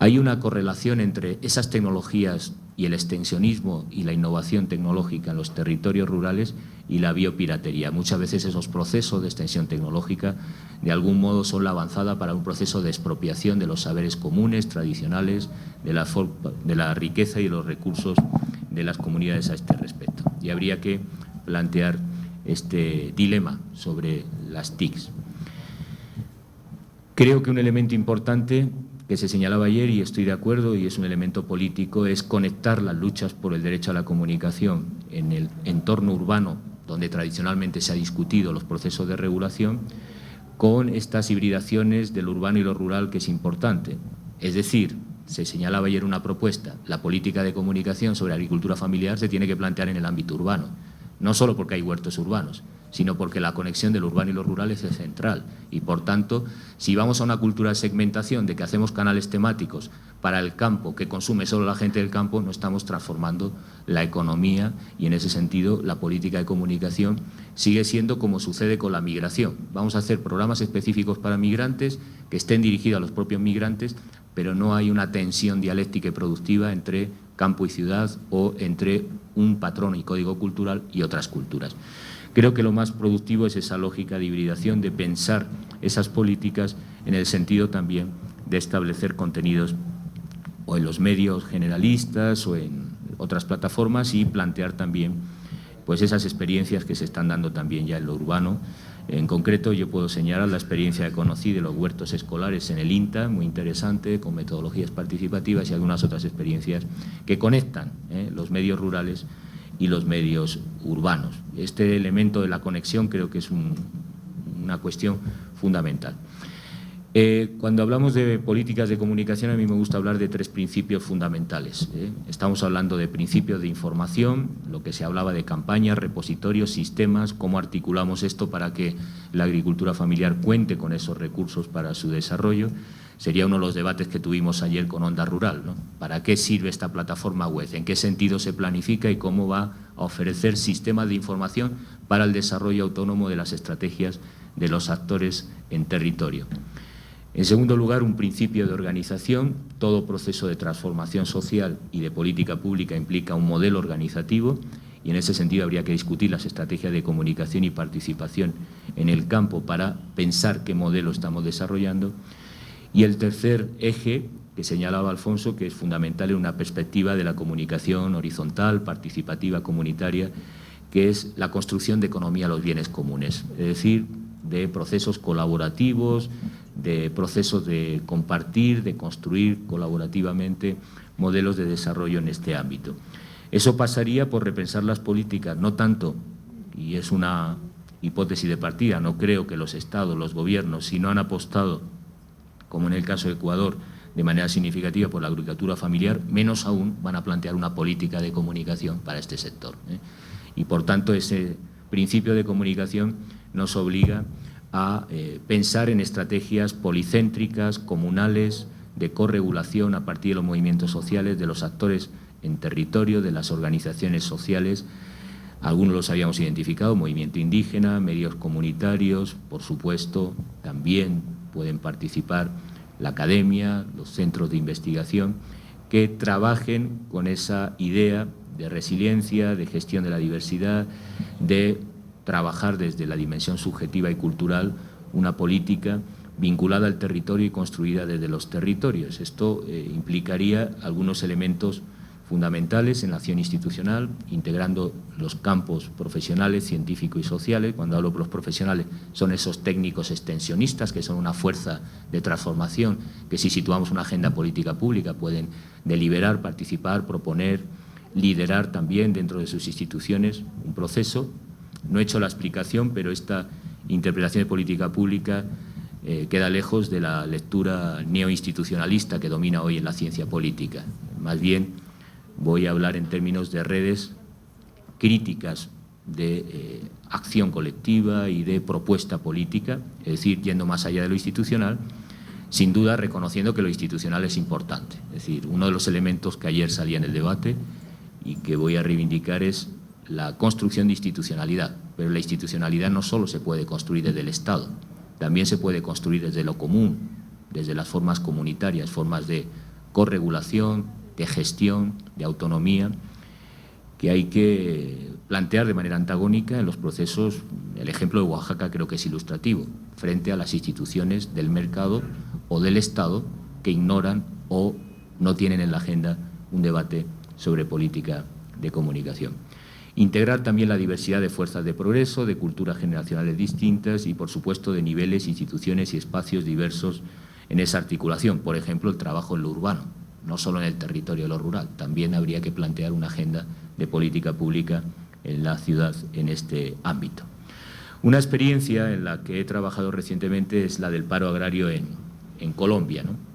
Hay una correlación entre esas tecnologías y el extensionismo y la innovación tecnológica en los territorios rurales y la biopiratería. Muchas veces esos procesos de extensión tecnológica de algún modo son la avanzada para un proceso de expropiación de los saberes comunes, tradicionales, de la riqueza y los recursos de las comunidades a este respecto. Y habría que plantear este dilema sobre las TICs. Creo que un elemento importante que se señalaba ayer, y estoy de acuerdo, y es un elemento político, es conectar las luchas por el derecho a la comunicación en el entorno urbano, donde tradicionalmente se ha discutido los procesos de regulación, con estas hibridaciones del urbano y lo rural, que es importante. Es decir, se señalaba ayer una propuesta, la política de comunicación sobre agricultura familiar se tiene que plantear en el ámbito urbano, no solo porque hay huertos urbanos, sino porque la conexión del urbano y lo rural es central. Y, por tanto, si vamos a una cultura de segmentación, de que hacemos canales temáticos para el campo, que consume solo la gente del campo, no estamos transformando la economía y, en ese sentido, la política de comunicación sigue siendo como sucede con la migración. Vamos a hacer programas específicos para migrantes que estén dirigidos a los propios migrantes, pero no hay una tensión dialéctica y productiva entre campo y ciudad o entre un patrón y código cultural y otras culturas. Creo que lo más productivo es esa lógica de hibridación, de pensar esas políticas en el sentido también de establecer contenidos o en los medios generalistas o en otras plataformas y plantear también pues esas experiencias que se están dando también ya en lo urbano En concreto, yo puedo señalar la experiencia que conocí de los huertos escolares en el INTA, muy interesante, con metodologías participativas y algunas otras experiencias que conectan los medios rurales y los medios urbanos. Este elemento de la conexión creo que es una cuestión fundamental. Cuando hablamos de políticas de comunicación, a mí me gusta hablar de 3 principios fundamentales. Estamos hablando de principios de información, lo que se hablaba de campañas, repositorios, sistemas, cómo articulamos esto para que la agricultura familiar cuente con esos recursos para su desarrollo. Sería uno de los debates que tuvimos ayer con Onda Rural, ¿no? ¿Para qué sirve esta plataforma web? ¿En qué sentido se planifica y cómo va a ofrecer sistemas de información para el desarrollo autónomo de las estrategias de los actores en territorio? En segundo lugar, un principio de organización. Todo proceso de transformación social y de política pública implica un modelo organizativo y en ese sentido habría que discutir las estrategias de comunicación y participación en el campo para pensar qué modelo estamos desarrollando. Y el tercer eje que señalaba Alfonso, que es fundamental en una perspectiva de la comunicación horizontal, participativa, comunitaria, que es la construcción de economía de los bienes comunes, es decir, de procesos colaborativos, de procesos de compartir, de construir colaborativamente modelos de desarrollo en este ámbito. Eso pasaría por repensar las políticas, no tanto, y es una hipótesis de partida, no creo que los estados, los gobiernos, si no han apostado, como en el caso de Ecuador, de manera significativa por la agricultura familiar, menos aún van a plantear una política de comunicación para este sector. Y por tanto ese principio de comunicación nos obliga a pensar en estrategias policéntricas, comunales, de corregulación a partir de los movimientos sociales, de los actores en territorio, de las organizaciones sociales. Algunos los habíamos identificado, movimiento indígena, medios comunitarios, por supuesto, también pueden participar la academia, los centros de investigación, que trabajen con esa idea de resiliencia, de gestión de la diversidad, de trabajar desde la dimensión subjetiva y cultural una política vinculada al territorio y construida desde los territorios. Esto implicaría algunos elementos fundamentales en la acción institucional, integrando los campos profesionales, científicos y sociales. Cuando hablo de los profesionales, son esos técnicos extensionistas que son una fuerza de transformación, que si situamos una agenda política pública pueden deliberar, participar, proponer, liderar también dentro de sus instituciones un proceso. No he hecho la explicación, pero esta interpretación de política pública queda lejos de la lectura neoinstitucionalista que domina hoy en la ciencia política. Más bien voy a hablar en términos de redes críticas de acción colectiva y de propuesta política, es decir, yendo más allá de lo institucional, sin duda reconociendo que lo institucional es importante. Es decir, uno de los elementos que ayer salía en el debate y que voy a reivindicar es la construcción de institucionalidad, pero la institucionalidad no solo se puede construir desde el Estado, también se puede construir desde lo común, desde las formas comunitarias, formas de corregulación, de gestión, de autonomía, que hay que plantear de manera antagónica en los procesos. El ejemplo de Oaxaca creo que es ilustrativo, frente a las instituciones del mercado o del Estado que ignoran o no tienen en la agenda un debate sobre política de comunicación. Integrar también la diversidad de fuerzas de progreso, de culturas generacionales distintas y, por supuesto, de niveles, instituciones y espacios diversos en esa articulación. Por ejemplo, el trabajo en lo urbano, no solo en el territorio de lo rural. También habría que plantear una agenda de política pública en la ciudad en este ámbito. Una experiencia en la que he trabajado recientemente es la del paro agrario en Colombia, ¿no?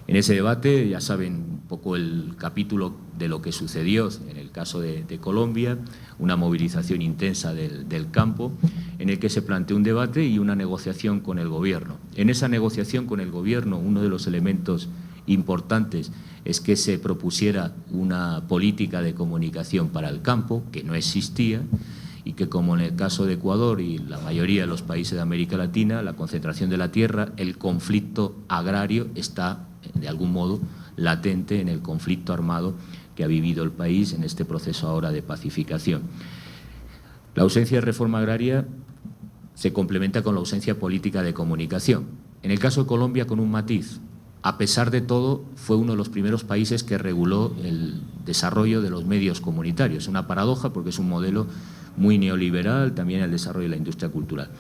En ese debate, ya saben un poco el capítulo de lo que sucedió en el caso de Colombia, una movilización intensa del campo, en el que se planteó un debate y una negociación con el gobierno. En esa negociación con el gobierno, uno de los elementos importantes es que se propusiera una política de comunicación para el campo, que no existía, y que, como en el caso de Ecuador y la mayoría de los países de América Latina, la concentración de la tierra, el conflicto agrario está, de algún modo, latente en el conflicto armado que ha vivido el país en este proceso ahora de pacificación. La ausencia de reforma agraria se complementa con la ausencia política de comunicación. En el caso de Colombia, con un matiz. A pesar de todo, fue uno de los primeros países que reguló el desarrollo de los medios comunitarios. Una paradoja porque es un modelo muy neoliberal, también el desarrollo de la industria cultural.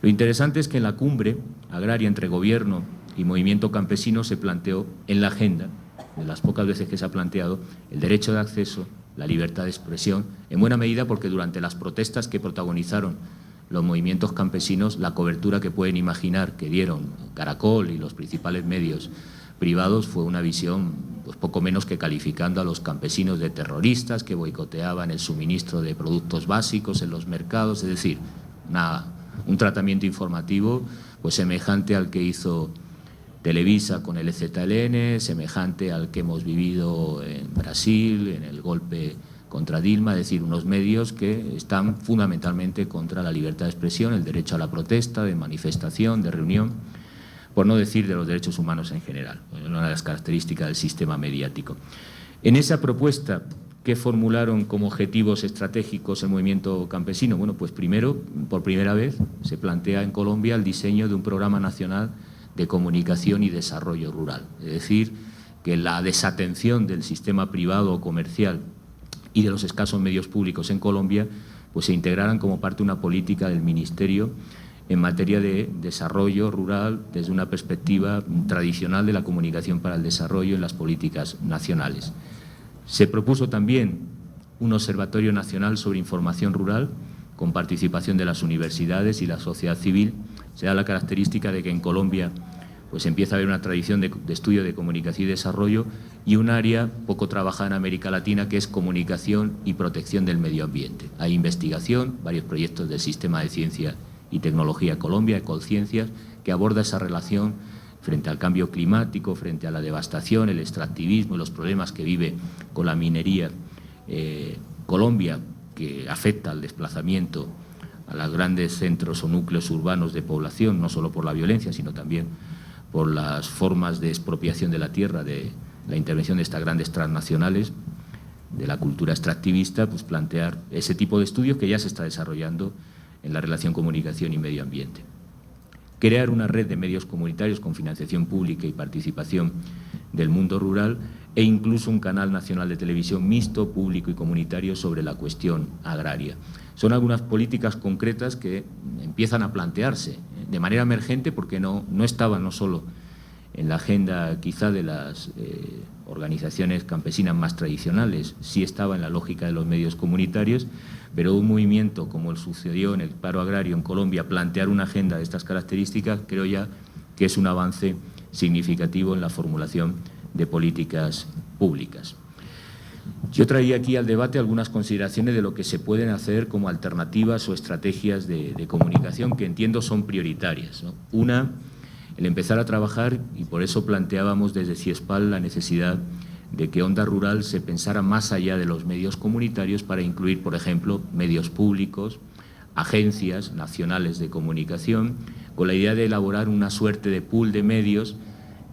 Lo interesante es que en la cumbre agraria entre gobierno y movimiento campesino se planteó en la agenda, de las pocas veces que se ha planteado, el derecho de acceso, la libertad de expresión, en buena medida porque durante las protestas que protagonizaron los movimientos campesinos, la cobertura que pueden imaginar que dieron Caracol y los principales medios privados fue una visión pues poco menos que calificando a los campesinos de terroristas que boicoteaban el suministro de productos básicos en los mercados, es decir, un tratamiento informativo pues semejante al que hizo Televisa con el EZLN, semejante al que hemos vivido en Brasil, en el golpe contra Dilma, es decir, unos medios que están fundamentalmente contra la libertad de expresión, el derecho a la protesta, de manifestación, de reunión, por no decir de los derechos humanos en general, una de las características del sistema mediático. En esa propuesta que formularon como objetivos estratégicos el movimiento campesino, bueno, pues primero, por primera vez, se plantea en Colombia el diseño de un programa nacional de comunicación y desarrollo rural, es decir, que la desatención del sistema privado o comercial y de los escasos medios públicos en Colombia pues se integraran como parte de una política del Ministerio en materia de desarrollo rural desde una perspectiva tradicional de la comunicación para el desarrollo en las políticas nacionales. Se propuso también un observatorio nacional sobre información rural con participación de las universidades y la sociedad civil. Se da la característica de que en Colombia pues empieza a haber una tradición de estudio de comunicación y desarrollo y un área poco trabajada en América Latina que es comunicación y protección del medio ambiente. Hay investigación, varios proyectos del Sistema de Ciencia y Tecnología Colombia, Ecolciencias, que aborda esa relación frente al cambio climático, frente a la devastación, el extractivismo y los problemas que vive con la minería Colombia, que afecta al desplazamiento a los grandes centros o núcleos urbanos de población, no solo por la violencia, sino también por las formas de expropiación de la tierra, de la intervención de estas grandes transnacionales, de la cultura extractivista, pues plantear ese tipo de estudios que ya se está desarrollando en la relación comunicación y medio ambiente. Crear una red de medios comunitarios con financiación pública y participación del mundo rural e incluso un canal nacional de televisión mixto, público y comunitario sobre la cuestión agraria. Son algunas políticas concretas que empiezan a plantearse de manera emergente porque no estaban no solo en la agenda quizá de las organizaciones campesinas más tradicionales, sí estaba en la lógica de los medios comunitarios, pero un movimiento como el sucedió en el paro agrario en Colombia, plantear una agenda de estas características, creo ya que es un avance significativo en la formulación de políticas públicas. Yo traía aquí al debate algunas consideraciones de lo que se pueden hacer como alternativas o estrategias de comunicación que entiendo son prioritarias, ¿no? Una, el empezar a trabajar, y por eso planteábamos desde CIESPAL la necesidad de que Onda Rural se pensara más allá de los medios comunitarios para incluir, por ejemplo, medios públicos, agencias nacionales de comunicación, con la idea de elaborar una suerte de pool de medios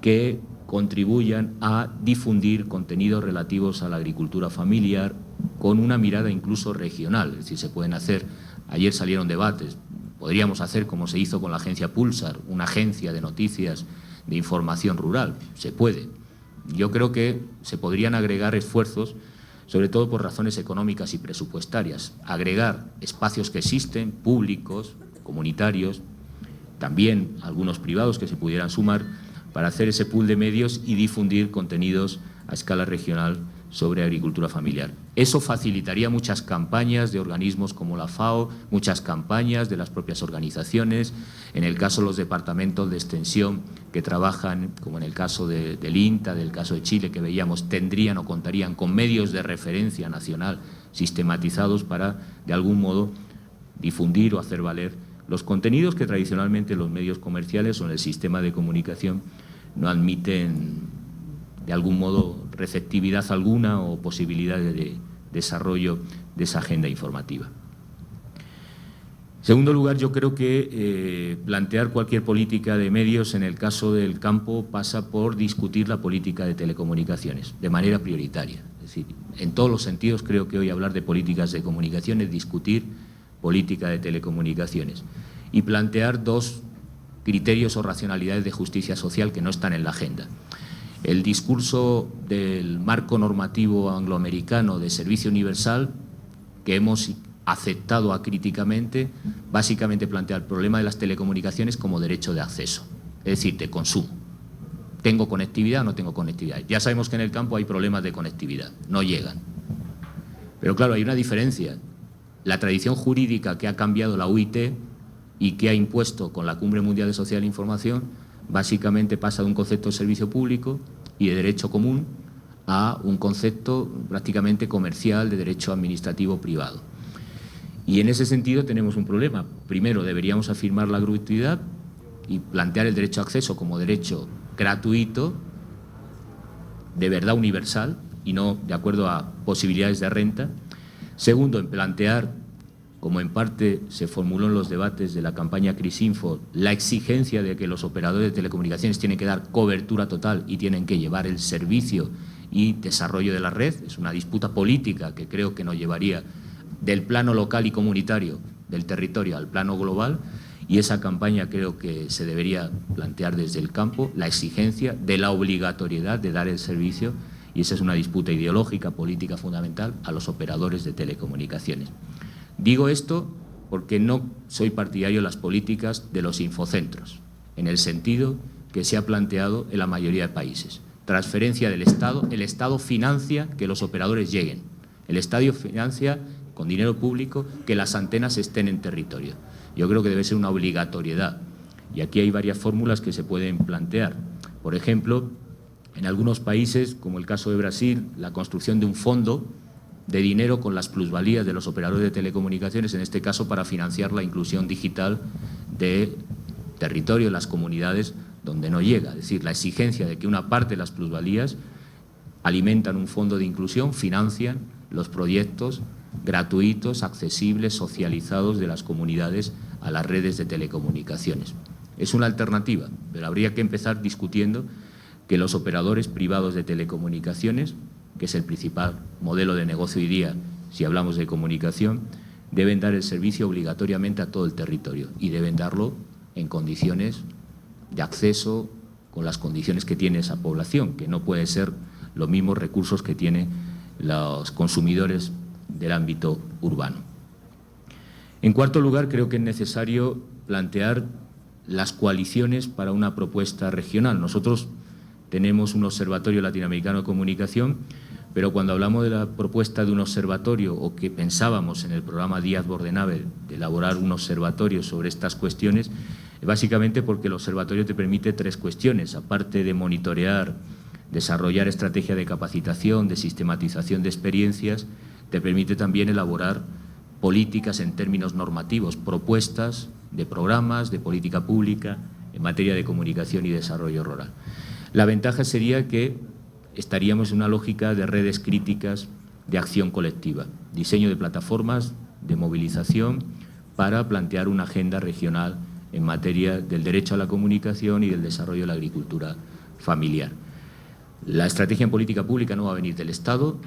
que contribuyan a difundir contenidos relativos a la agricultura familiar con una mirada incluso regional, es decir, se pueden hacer, ayer salieron debates, podríamos hacer como se hizo con la agencia Pulsar, una agencia de noticias de información rural, se puede. Yo creo que se podrían agregar esfuerzos, sobre todo por razones económicas y presupuestarias, agregar espacios que existen, públicos, comunitarios, también algunos privados que se pudieran sumar para hacer ese pool de medios y difundir contenidos a escala regional sobre agricultura familiar. Eso facilitaría muchas campañas de organismos como la FAO, muchas campañas de las propias organizaciones, en el caso de los departamentos de extensión que trabajan, como en el caso del INTA, del caso de Chile, que veíamos, tendrían o contarían con medios de referencia nacional sistematizados para, de algún modo, difundir o hacer valer los contenidos que tradicionalmente los medios comerciales o en el sistema de comunicación no admiten de algún modo receptividad alguna o posibilidad de desarrollo de esa agenda informativa. En segundo lugar, yo creo que plantear cualquier política de medios en el caso del campo pasa por discutir la política de telecomunicaciones de manera prioritaria. Es decir, en todos los sentidos creo que hoy hablar de políticas de comunicación es discutir política de telecomunicaciones y plantear dos criterios o racionalidades de justicia social que no están en la agenda. El discurso del marco normativo angloamericano de servicio universal, que hemos aceptado acríticamente, básicamente plantea el problema de las telecomunicaciones como derecho de acceso, es decir, de consumo. ¿Tengo conectividad o no tengo conectividad? Ya sabemos que en el campo hay problemas de conectividad, no llegan. Pero claro, hay una diferencia. La tradición jurídica que ha cambiado la UIT y que ha impuesto con la Cumbre Mundial de Sociedad de la Información, básicamente pasa de un concepto de servicio público y de derecho común a un concepto prácticamente comercial de derecho administrativo privado. Y en ese sentido tenemos un problema. Primero, deberíamos afirmar la gratuidad y plantear el derecho a acceso como derecho gratuito, de verdad universal y no de acuerdo a posibilidades de renta. Segundo, en plantear, como en parte se formuló en los debates de la campaña Crisinfo, la exigencia de que los operadores de telecomunicaciones tienen que dar cobertura total y tienen que llevar el servicio y desarrollo de la red. Es una disputa política que creo que nos llevaría del plano local y comunitario del territorio al plano global, y esa campaña creo que se debería plantear desde el campo, la exigencia de la obligatoriedad de dar el servicio, y esa es una disputa ideológica, política fundamental a los operadores de telecomunicaciones. Digo esto porque no soy partidario de las políticas de los infocentros, en el sentido que se ha planteado en la mayoría de países. Transferencia del Estado, el Estado financia que los operadores lleguen, el Estado financia con dinero público que las antenas estén en territorio. Yo creo que debe ser una obligatoriedad, y aquí hay varias fórmulas que se pueden plantear. Por ejemplo, en algunos países, como el caso de Brasil, la construcción de un fondo de dinero con las plusvalías de los operadores de telecomunicaciones, en este caso para financiar la inclusión digital de territorio, de las comunidades donde no llega. Es decir, la exigencia de que una parte de las plusvalías alimentan un fondo de inclusión, financian los proyectos gratuitos, accesibles, socializados de las comunidades a las redes de telecomunicaciones. Es una alternativa, pero habría que empezar discutiendo que los operadores privados de telecomunicaciones, que es el principal modelo de negocio hoy día si hablamos de comunicación, deben dar el servicio obligatoriamente a todo el territorio y deben darlo en condiciones de acceso, con las condiciones que tiene esa población, que no puede ser los mismos recursos que tienen los consumidores del ámbito urbano. En cuarto lugar, creo que es necesario plantear las coaliciones para una propuesta regional. Nosotros tenemos un observatorio latinoamericano de comunicación, pero cuando hablamos de la propuesta de un observatorio, o que pensábamos en el programa Díaz-Bordenave de elaborar un observatorio sobre estas cuestiones, básicamente porque el observatorio te permite tres cuestiones, aparte de monitorear, desarrollar estrategia de capacitación, de sistematización de experiencias, te permite también elaborar políticas en términos normativos, propuestas de programas, de política pública en materia de comunicación y desarrollo rural. La ventaja sería que estaríamos en una lógica de redes críticas de acción colectiva, diseño de plataformas de movilización para plantear una agenda regional en materia del derecho a la comunicación y del desarrollo de la agricultura familiar. La estrategia en política pública no va a venir del Estado,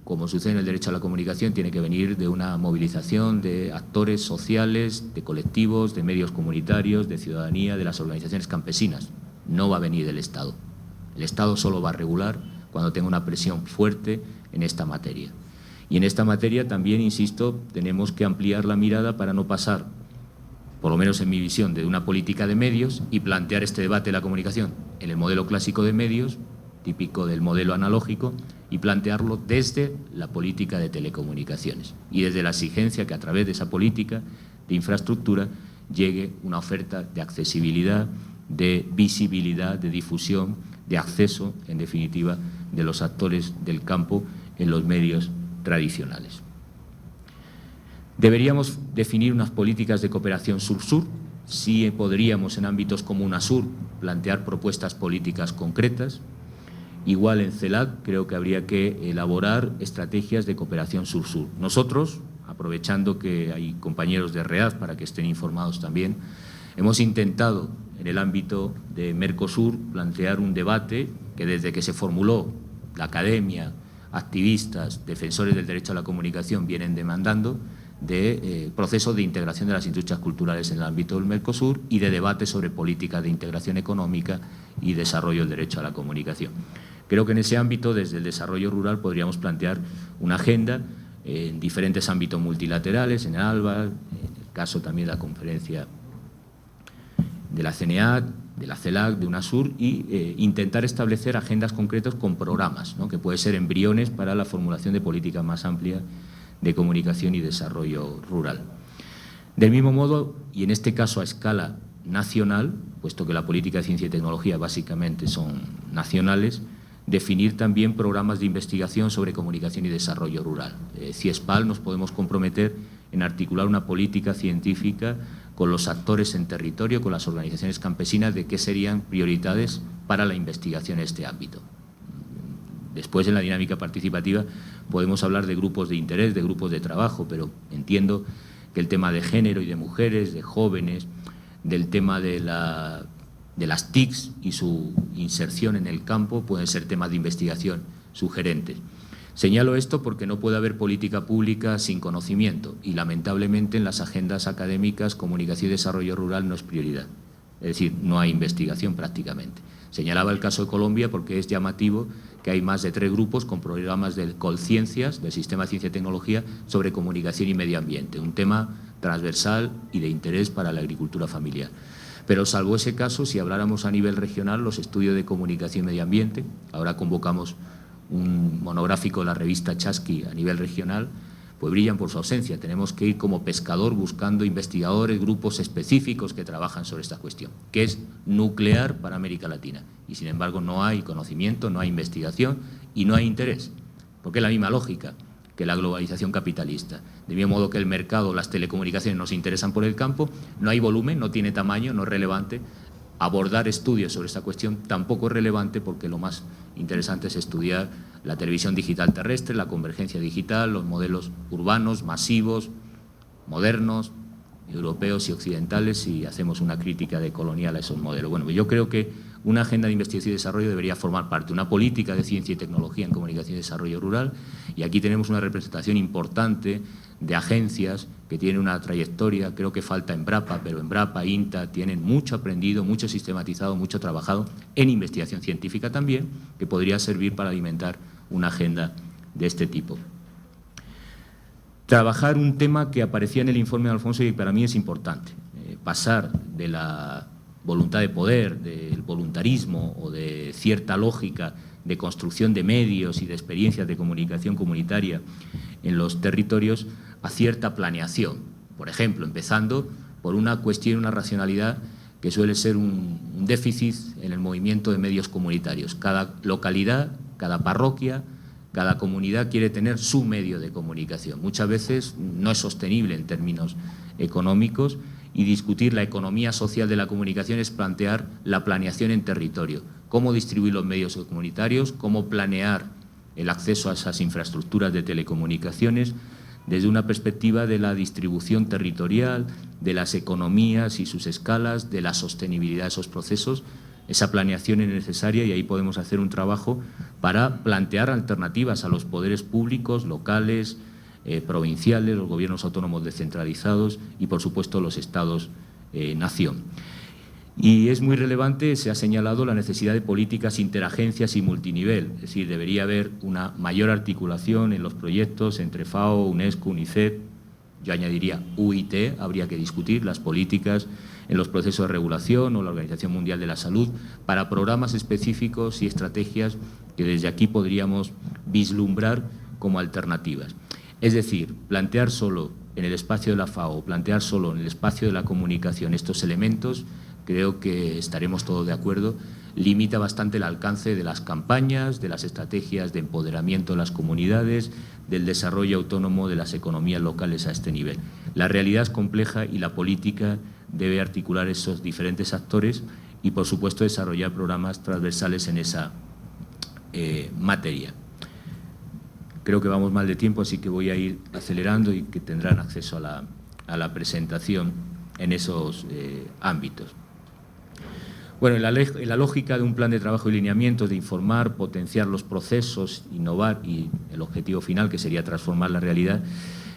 como sucede en el derecho a la comunicación, tiene que venir de una movilización de actores sociales, de colectivos, de medios comunitarios, de ciudadanía, de las organizaciones campesinas. No va a venir del Estado. El Estado solo va a regular cuando tenga una presión fuerte en esta materia. Y en esta materia también, insisto, tenemos que ampliar la mirada para no pasar, por lo menos en mi visión, de una política de medios y plantear este debate de la comunicación en el modelo clásico de medios, típico del modelo analógico, y plantearlo desde la política de telecomunicaciones y desde la exigencia que a través de esa política de infraestructura llegue una oferta de accesibilidad, de visibilidad, de difusión, de acceso, en definitiva, de los actores del campo en los medios tradicionales. Deberíamos definir unas políticas de cooperación sur-sur. Sí podríamos, en ámbitos como UNASUR, plantear propuestas políticas concretas. Igual en CELAC creo que habría que elaborar estrategias de cooperación sur-sur. Nosotros, aprovechando que hay compañeros de READ para que estén informados también, hemos intentado en el ámbito de Mercosur plantear un debate que desde que se formuló la academia, activistas, defensores del derecho a la comunicación vienen demandando, de procesos de integración de las industrias culturales en el ámbito del Mercosur y de debate sobre políticas de integración económica y desarrollo del derecho a la comunicación. Creo que en ese ámbito, desde el desarrollo rural, podríamos plantear una agenda en diferentes ámbitos multilaterales, en el ALBA, en el caso también de la conferencia de la CNA, de la CELAC, de UNASUR, y intentar establecer agendas concretas con programas, ¿no?, que pueden ser embriones para la formulación de políticas más amplias de comunicación y desarrollo rural. Del mismo modo, y en este caso a escala nacional, puesto que la política de ciencia y tecnología básicamente son nacionales, definir también programas de investigación sobre comunicación y desarrollo rural. CIESPAL nos podemos comprometer en articular una política científica con los actores en territorio, con las organizaciones campesinas, de qué serían prioridades para la investigación en este ámbito. Después, en la dinámica participativa, podemos hablar de grupos de interés, de grupos de trabajo, pero entiendo que el tema de género y de mujeres, de jóvenes, del tema de las TICs y su inserción en el campo pueden ser temas de investigación sugerentes. Señalo esto porque no puede haber política pública sin conocimiento y, lamentablemente, en las agendas académicas, comunicación y desarrollo rural no es prioridad. Es decir, no hay investigación prácticamente. Señalaba el caso de Colombia porque es llamativo que hay más de 3 grupos con programas de Colciencias, del Sistema de Ciencia y Tecnología, sobre comunicación y medio ambiente, un tema transversal y de interés para la agricultura familiar. Pero salvo ese caso, si habláramos a nivel regional, los estudios de comunicación y medio ambiente, ahora convocamos un monográfico de la revista Chasqui a nivel regional, pues brillan por su ausencia. Tenemos que ir como pescador buscando investigadores, grupos específicos que trabajan sobre esta cuestión, que es nuclear para América Latina. Y sin embargo no hay conocimiento, no hay investigación y no hay interés, porque es la misma lógica que la globalización capitalista. De mismo modo que el mercado, las telecomunicaciones nos interesan por el campo, no hay volumen, no tiene tamaño, no es relevante. Abordar estudios sobre esta cuestión tampoco es relevante, porque lo más interesante es estudiar la televisión digital terrestre, la convergencia digital, los modelos urbanos, masivos, modernos, europeos y occidentales, si hacemos una crítica decolonial a esos modelos. Bueno, yo creo que una agenda de investigación y desarrollo debería formar parte de una política de ciencia y tecnología en comunicación y desarrollo rural, y aquí tenemos una representación importante de agencias que tienen una trayectoria. Creo que falta EMBRAPA, pero EMBRAPA, INTA tienen mucho aprendido, mucho sistematizado, mucho trabajado en investigación científica también, que podría servir para alimentar una agenda de este tipo. Trabajar un tema que aparecía en el informe de Alfonso y que para mí es importante, pasar de la voluntad de poder, del voluntarismo o de cierta lógica de construcción de medios y de experiencias de comunicación comunitaria en los territorios a cierta planeación. Por ejemplo, empezando por una cuestión, una racionalidad que suele ser un déficit en el movimiento de medios comunitarios. Cada localidad, cada parroquia, cada comunidad quiere tener su medio de comunicación. Muchas veces no es sostenible en términos económicos, y discutir la economía social de la comunicación es plantear la planeación en territorio, cómo distribuir los medios comunitarios, cómo planear el acceso a esas infraestructuras de telecomunicaciones desde una perspectiva de la distribución territorial, de las economías y sus escalas, de la sostenibilidad de esos procesos. Esa planeación es necesaria y ahí podemos hacer un trabajo para plantear alternativas a los poderes públicos, locales, provinciales, los gobiernos autónomos descentralizados y, por supuesto, los estados-nación. Y es muy relevante, se ha señalado, la necesidad de políticas interagencias y multinivel, es decir, debería haber una mayor articulación en los proyectos entre FAO, UNESCO, UNICEF, yo añadiría UIT, habría que discutir las políticas en los procesos de regulación o la Organización Mundial de la Salud para programas específicos y estrategias que desde aquí podríamos vislumbrar como alternativas. Es decir, plantear solo en el espacio de la FAO, plantear solo en el espacio de la comunicación estos elementos, creo que estaremos todos de acuerdo, limita bastante el alcance de las campañas, de las estrategias de empoderamiento de las comunidades, del desarrollo autónomo de las economías locales a este nivel. La realidad es compleja y la política debe articular esos diferentes actores y, por supuesto, desarrollar programas transversales en esa materia. Creo que vamos mal de tiempo, así que voy a ir acelerando y que tendrán acceso a la presentación en esos ámbitos. Bueno, en la lógica de un plan de trabajo y lineamientos de informar, potenciar los procesos, innovar y el objetivo final, que sería transformar la realidad,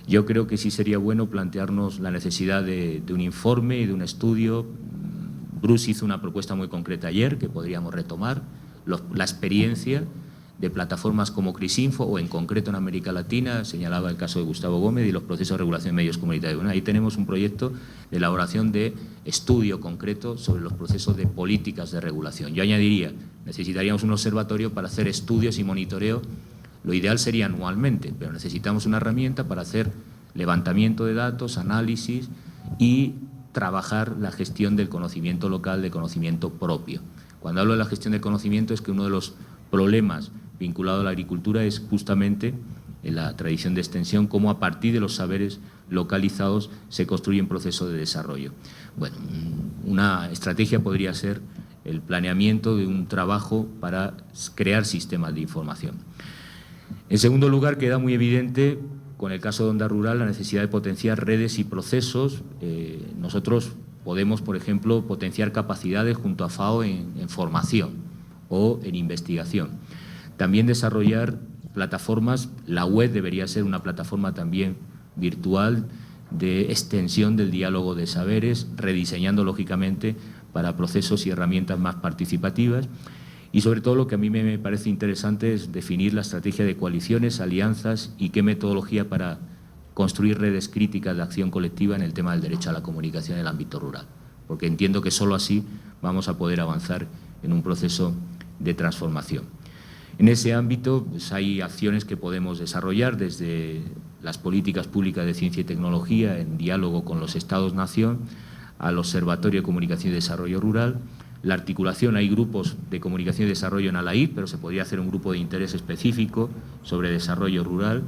yo creo que sí sería bueno plantearnos la necesidad de un informe y de un estudio. Bruce hizo una propuesta muy concreta ayer que podríamos retomar, la experiencia de plataformas como Crisinfo o en concreto en América Latina, señalaba el caso de Gustavo Gómez y los procesos de regulación de medios comunitarios. Bueno, ahí tenemos un proyecto de elaboración de estudio concreto sobre los procesos de políticas de regulación. Yo añadiría, necesitaríamos un observatorio para hacer estudios y monitoreo. Lo ideal sería anualmente, pero necesitamos una herramienta para hacer levantamiento de datos, análisis y trabajar la gestión del conocimiento local, de conocimiento propio. Cuando hablo de la gestión del conocimiento es que uno de los problemas vinculado a la agricultura es justamente en la tradición de extensión, cómo a partir de los saberes localizados se construyen procesos de desarrollo. Bueno, una estrategia podría ser el planeamiento de un trabajo para crear sistemas de información. En segundo lugar, queda muy evidente, con el caso de Onda Rural, la necesidad de potenciar redes y procesos. Nosotros podemos, por ejemplo, potenciar capacidades junto a FAO en formación o en investigación. También desarrollar plataformas, la web debería ser una plataforma también virtual de extensión del diálogo de saberes, rediseñando lógicamente para procesos y herramientas más participativas. Y sobre todo lo que a mí me parece interesante es definir la estrategia de coaliciones, alianzas y qué metodología para construir redes críticas de acción colectiva en el tema del derecho a la comunicación en el ámbito rural. Porque entiendo que solo así vamos a poder avanzar en un proceso de transformación. En ese ámbito pues, hay acciones que podemos desarrollar desde las políticas públicas de ciencia y tecnología en diálogo con los Estados-nación, al Observatorio de Comunicación y Desarrollo Rural, la articulación, hay grupos de comunicación y desarrollo en ALAID, pero se podría hacer un grupo de interés específico sobre desarrollo rural.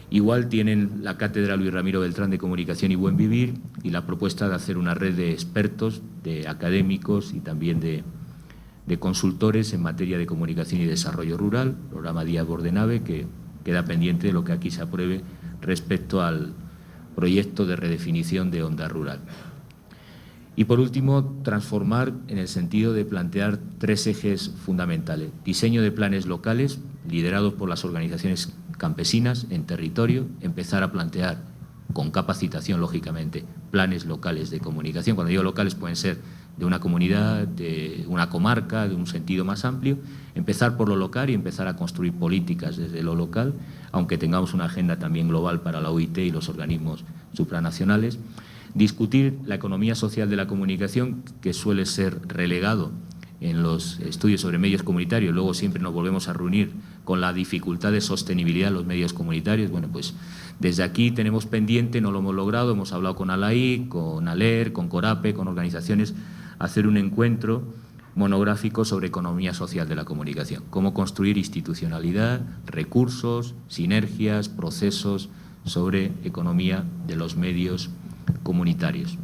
Igual tienen la Cátedra Luis Ramiro Beltrán de Comunicación y Buen Vivir y la propuesta de hacer una red de expertos, de académicos y también de consultores en materia de comunicación y desarrollo rural, programa Díaz Bordenave, que queda pendiente de lo que aquí se apruebe respecto al proyecto de redefinición de Onda Rural. Y por último, transformar en el sentido de plantear tres ejes fundamentales. Diseño de planes locales, liderados por las organizaciones campesinas en territorio, empezar a plantear, con capacitación lógicamente, planes locales de comunicación. Cuando digo locales pueden ser de una comunidad, de una comarca, de un sentido más amplio, empezar por lo local y empezar a construir políticas desde lo local, aunque tengamos una agenda también global para la OIT y los organismos supranacionales. Discutir la economía social de la comunicación, que suele ser relegado en los estudios sobre medios comunitarios, luego siempre nos volvemos a reunir con la dificultad de sostenibilidad de los medios comunitarios. Bueno, pues desde aquí tenemos pendiente, no lo hemos logrado, hemos hablado con ALAI, con ALER, con CORAPE, con organizaciones, hacer un encuentro monográfico sobre economía social de la comunicación, cómo construir institucionalidad, recursos, sinergias, procesos sobre economía de los medios comunitarios.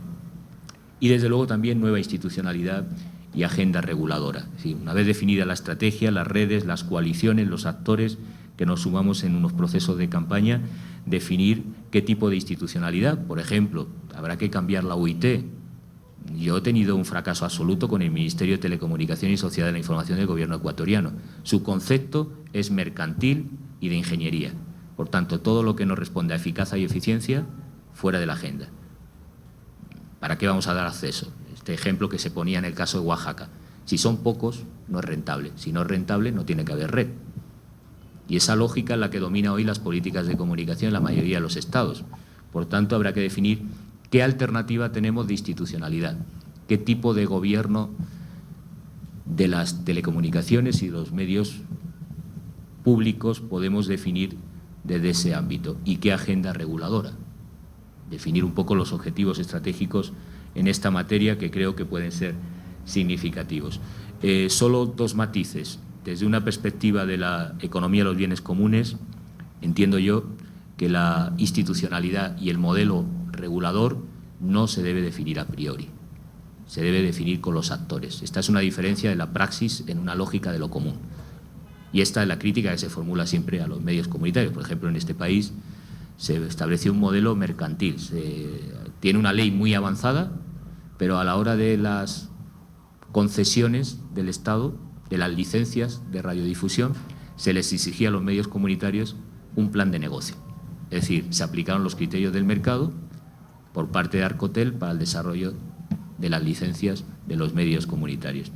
Y desde luego también nueva institucionalidad y agenda reguladora. Sí, una vez definida la estrategia, las redes, las coaliciones, los actores que nos sumamos en unos procesos de campaña, definir qué tipo de institucionalidad. Por ejemplo, habrá que cambiar la UIT. Yo he tenido un fracaso absoluto con el Ministerio de Telecomunicación y Sociedad de la Información del Gobierno ecuatoriano. Su concepto es mercantil y de ingeniería. Por tanto, todo lo que no responde a eficacia y eficiencia, fuera de la agenda. ¿Para qué vamos a dar acceso? Este ejemplo que se ponía en el caso de Oaxaca. Si son pocos, no es rentable. Si no es rentable, no tiene que haber red. Y esa lógica es la que domina hoy las políticas de comunicación en la mayoría de los estados. Por tanto, habrá que definir qué alternativa tenemos de institucionalidad, qué tipo de gobierno de las telecomunicaciones y los medios públicos podemos definir desde ese ámbito y qué agenda reguladora. Definir un poco los objetivos estratégicos en esta materia que creo que pueden ser significativos. Solo dos matices. Desde una perspectiva de la economía de los bienes comunes, entiendo yo que la institucionalidad y el modelo regulador no se debe definir a priori, se debe definir con los actores. Esta es una diferencia de la praxis en una lógica de lo común. Y esta es la crítica que se formula siempre a los medios comunitarios. Por ejemplo, en este país se estableció un modelo mercantil. Tiene una ley muy avanzada, pero a la hora de las concesiones del Estado, de las licencias de radiodifusión, se les exigía a los medios comunitarios un plan de negocio. Es decir, se aplicaron los criterios del mercado por parte de Arcotel para el desarrollo de las licencias de los medios comunitarios.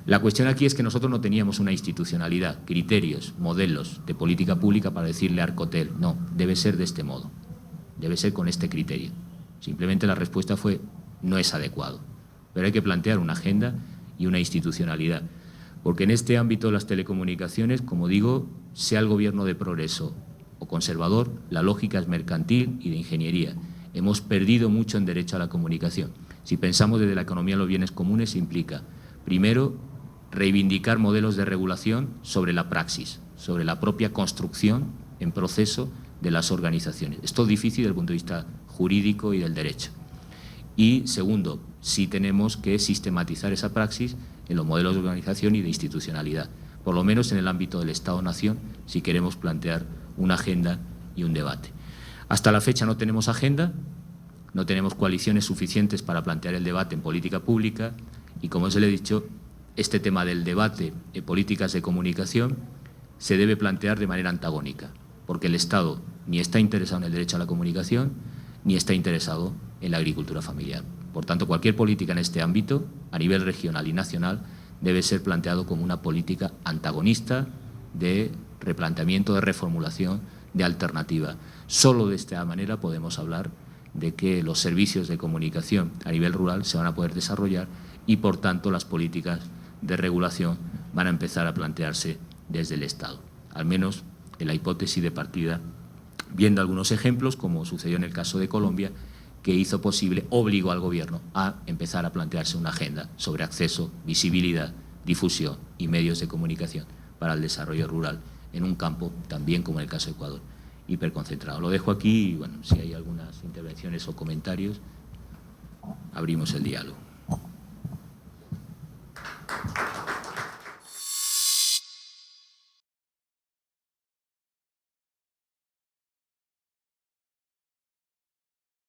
La cuestión aquí es que nosotros no teníamos una institucionalidad, criterios, modelos de política pública para decirle a Arcotel, no, debe ser de este modo, debe ser con este criterio. Simplemente la respuesta fue, no es adecuado. Pero hay que plantear una agenda y una institucionalidad. Porque en este ámbito de las telecomunicaciones, como digo, sea el gobierno de progreso o conservador, la lógica es mercantil y de ingeniería. Hemos perdido mucho en derecho a la comunicación. Si pensamos desde la economía de los bienes comunes, implica, primero, reivindicar modelos de regulación sobre la praxis, sobre la propia construcción en proceso de las organizaciones. Esto es difícil desde el punto de vista jurídico y del derecho. Y segundo, sí tenemos que sistematizar esa praxis en los modelos de organización y de institucionalidad, por lo menos en el ámbito del Estado-Nación, si queremos plantear una agenda y un debate. Hasta la fecha no tenemos agenda, no tenemos coaliciones suficientes para plantear el debate en política pública y, como se le he dicho, este tema del debate en políticas de comunicación se debe plantear de manera antagónica, porque el Estado ni está interesado en el derecho a la comunicación ni está interesado en la agricultura familiar. Por tanto, cualquier política en este ámbito, a nivel regional y nacional, debe ser planteado como una política antagonista de replanteamiento, de reformulación, de alternativa. Solo de esta manera podemos hablar de que los servicios de comunicación a nivel rural se van a poder desarrollar y, por tanto, las políticas de regulación van a empezar a plantearse desde el Estado. Al menos en la hipótesis de partida, viendo algunos ejemplos, como sucedió en el caso de Colombia, que hizo posible, obligó al Gobierno a empezar a plantearse una agenda sobre acceso, visibilidad, difusión y medios de comunicación para el desarrollo rural en un campo, también como en el caso de Ecuador, hiperconcentrado. Lo dejo aquí y, bueno, si hay algunas intervenciones o comentarios, abrimos el diálogo.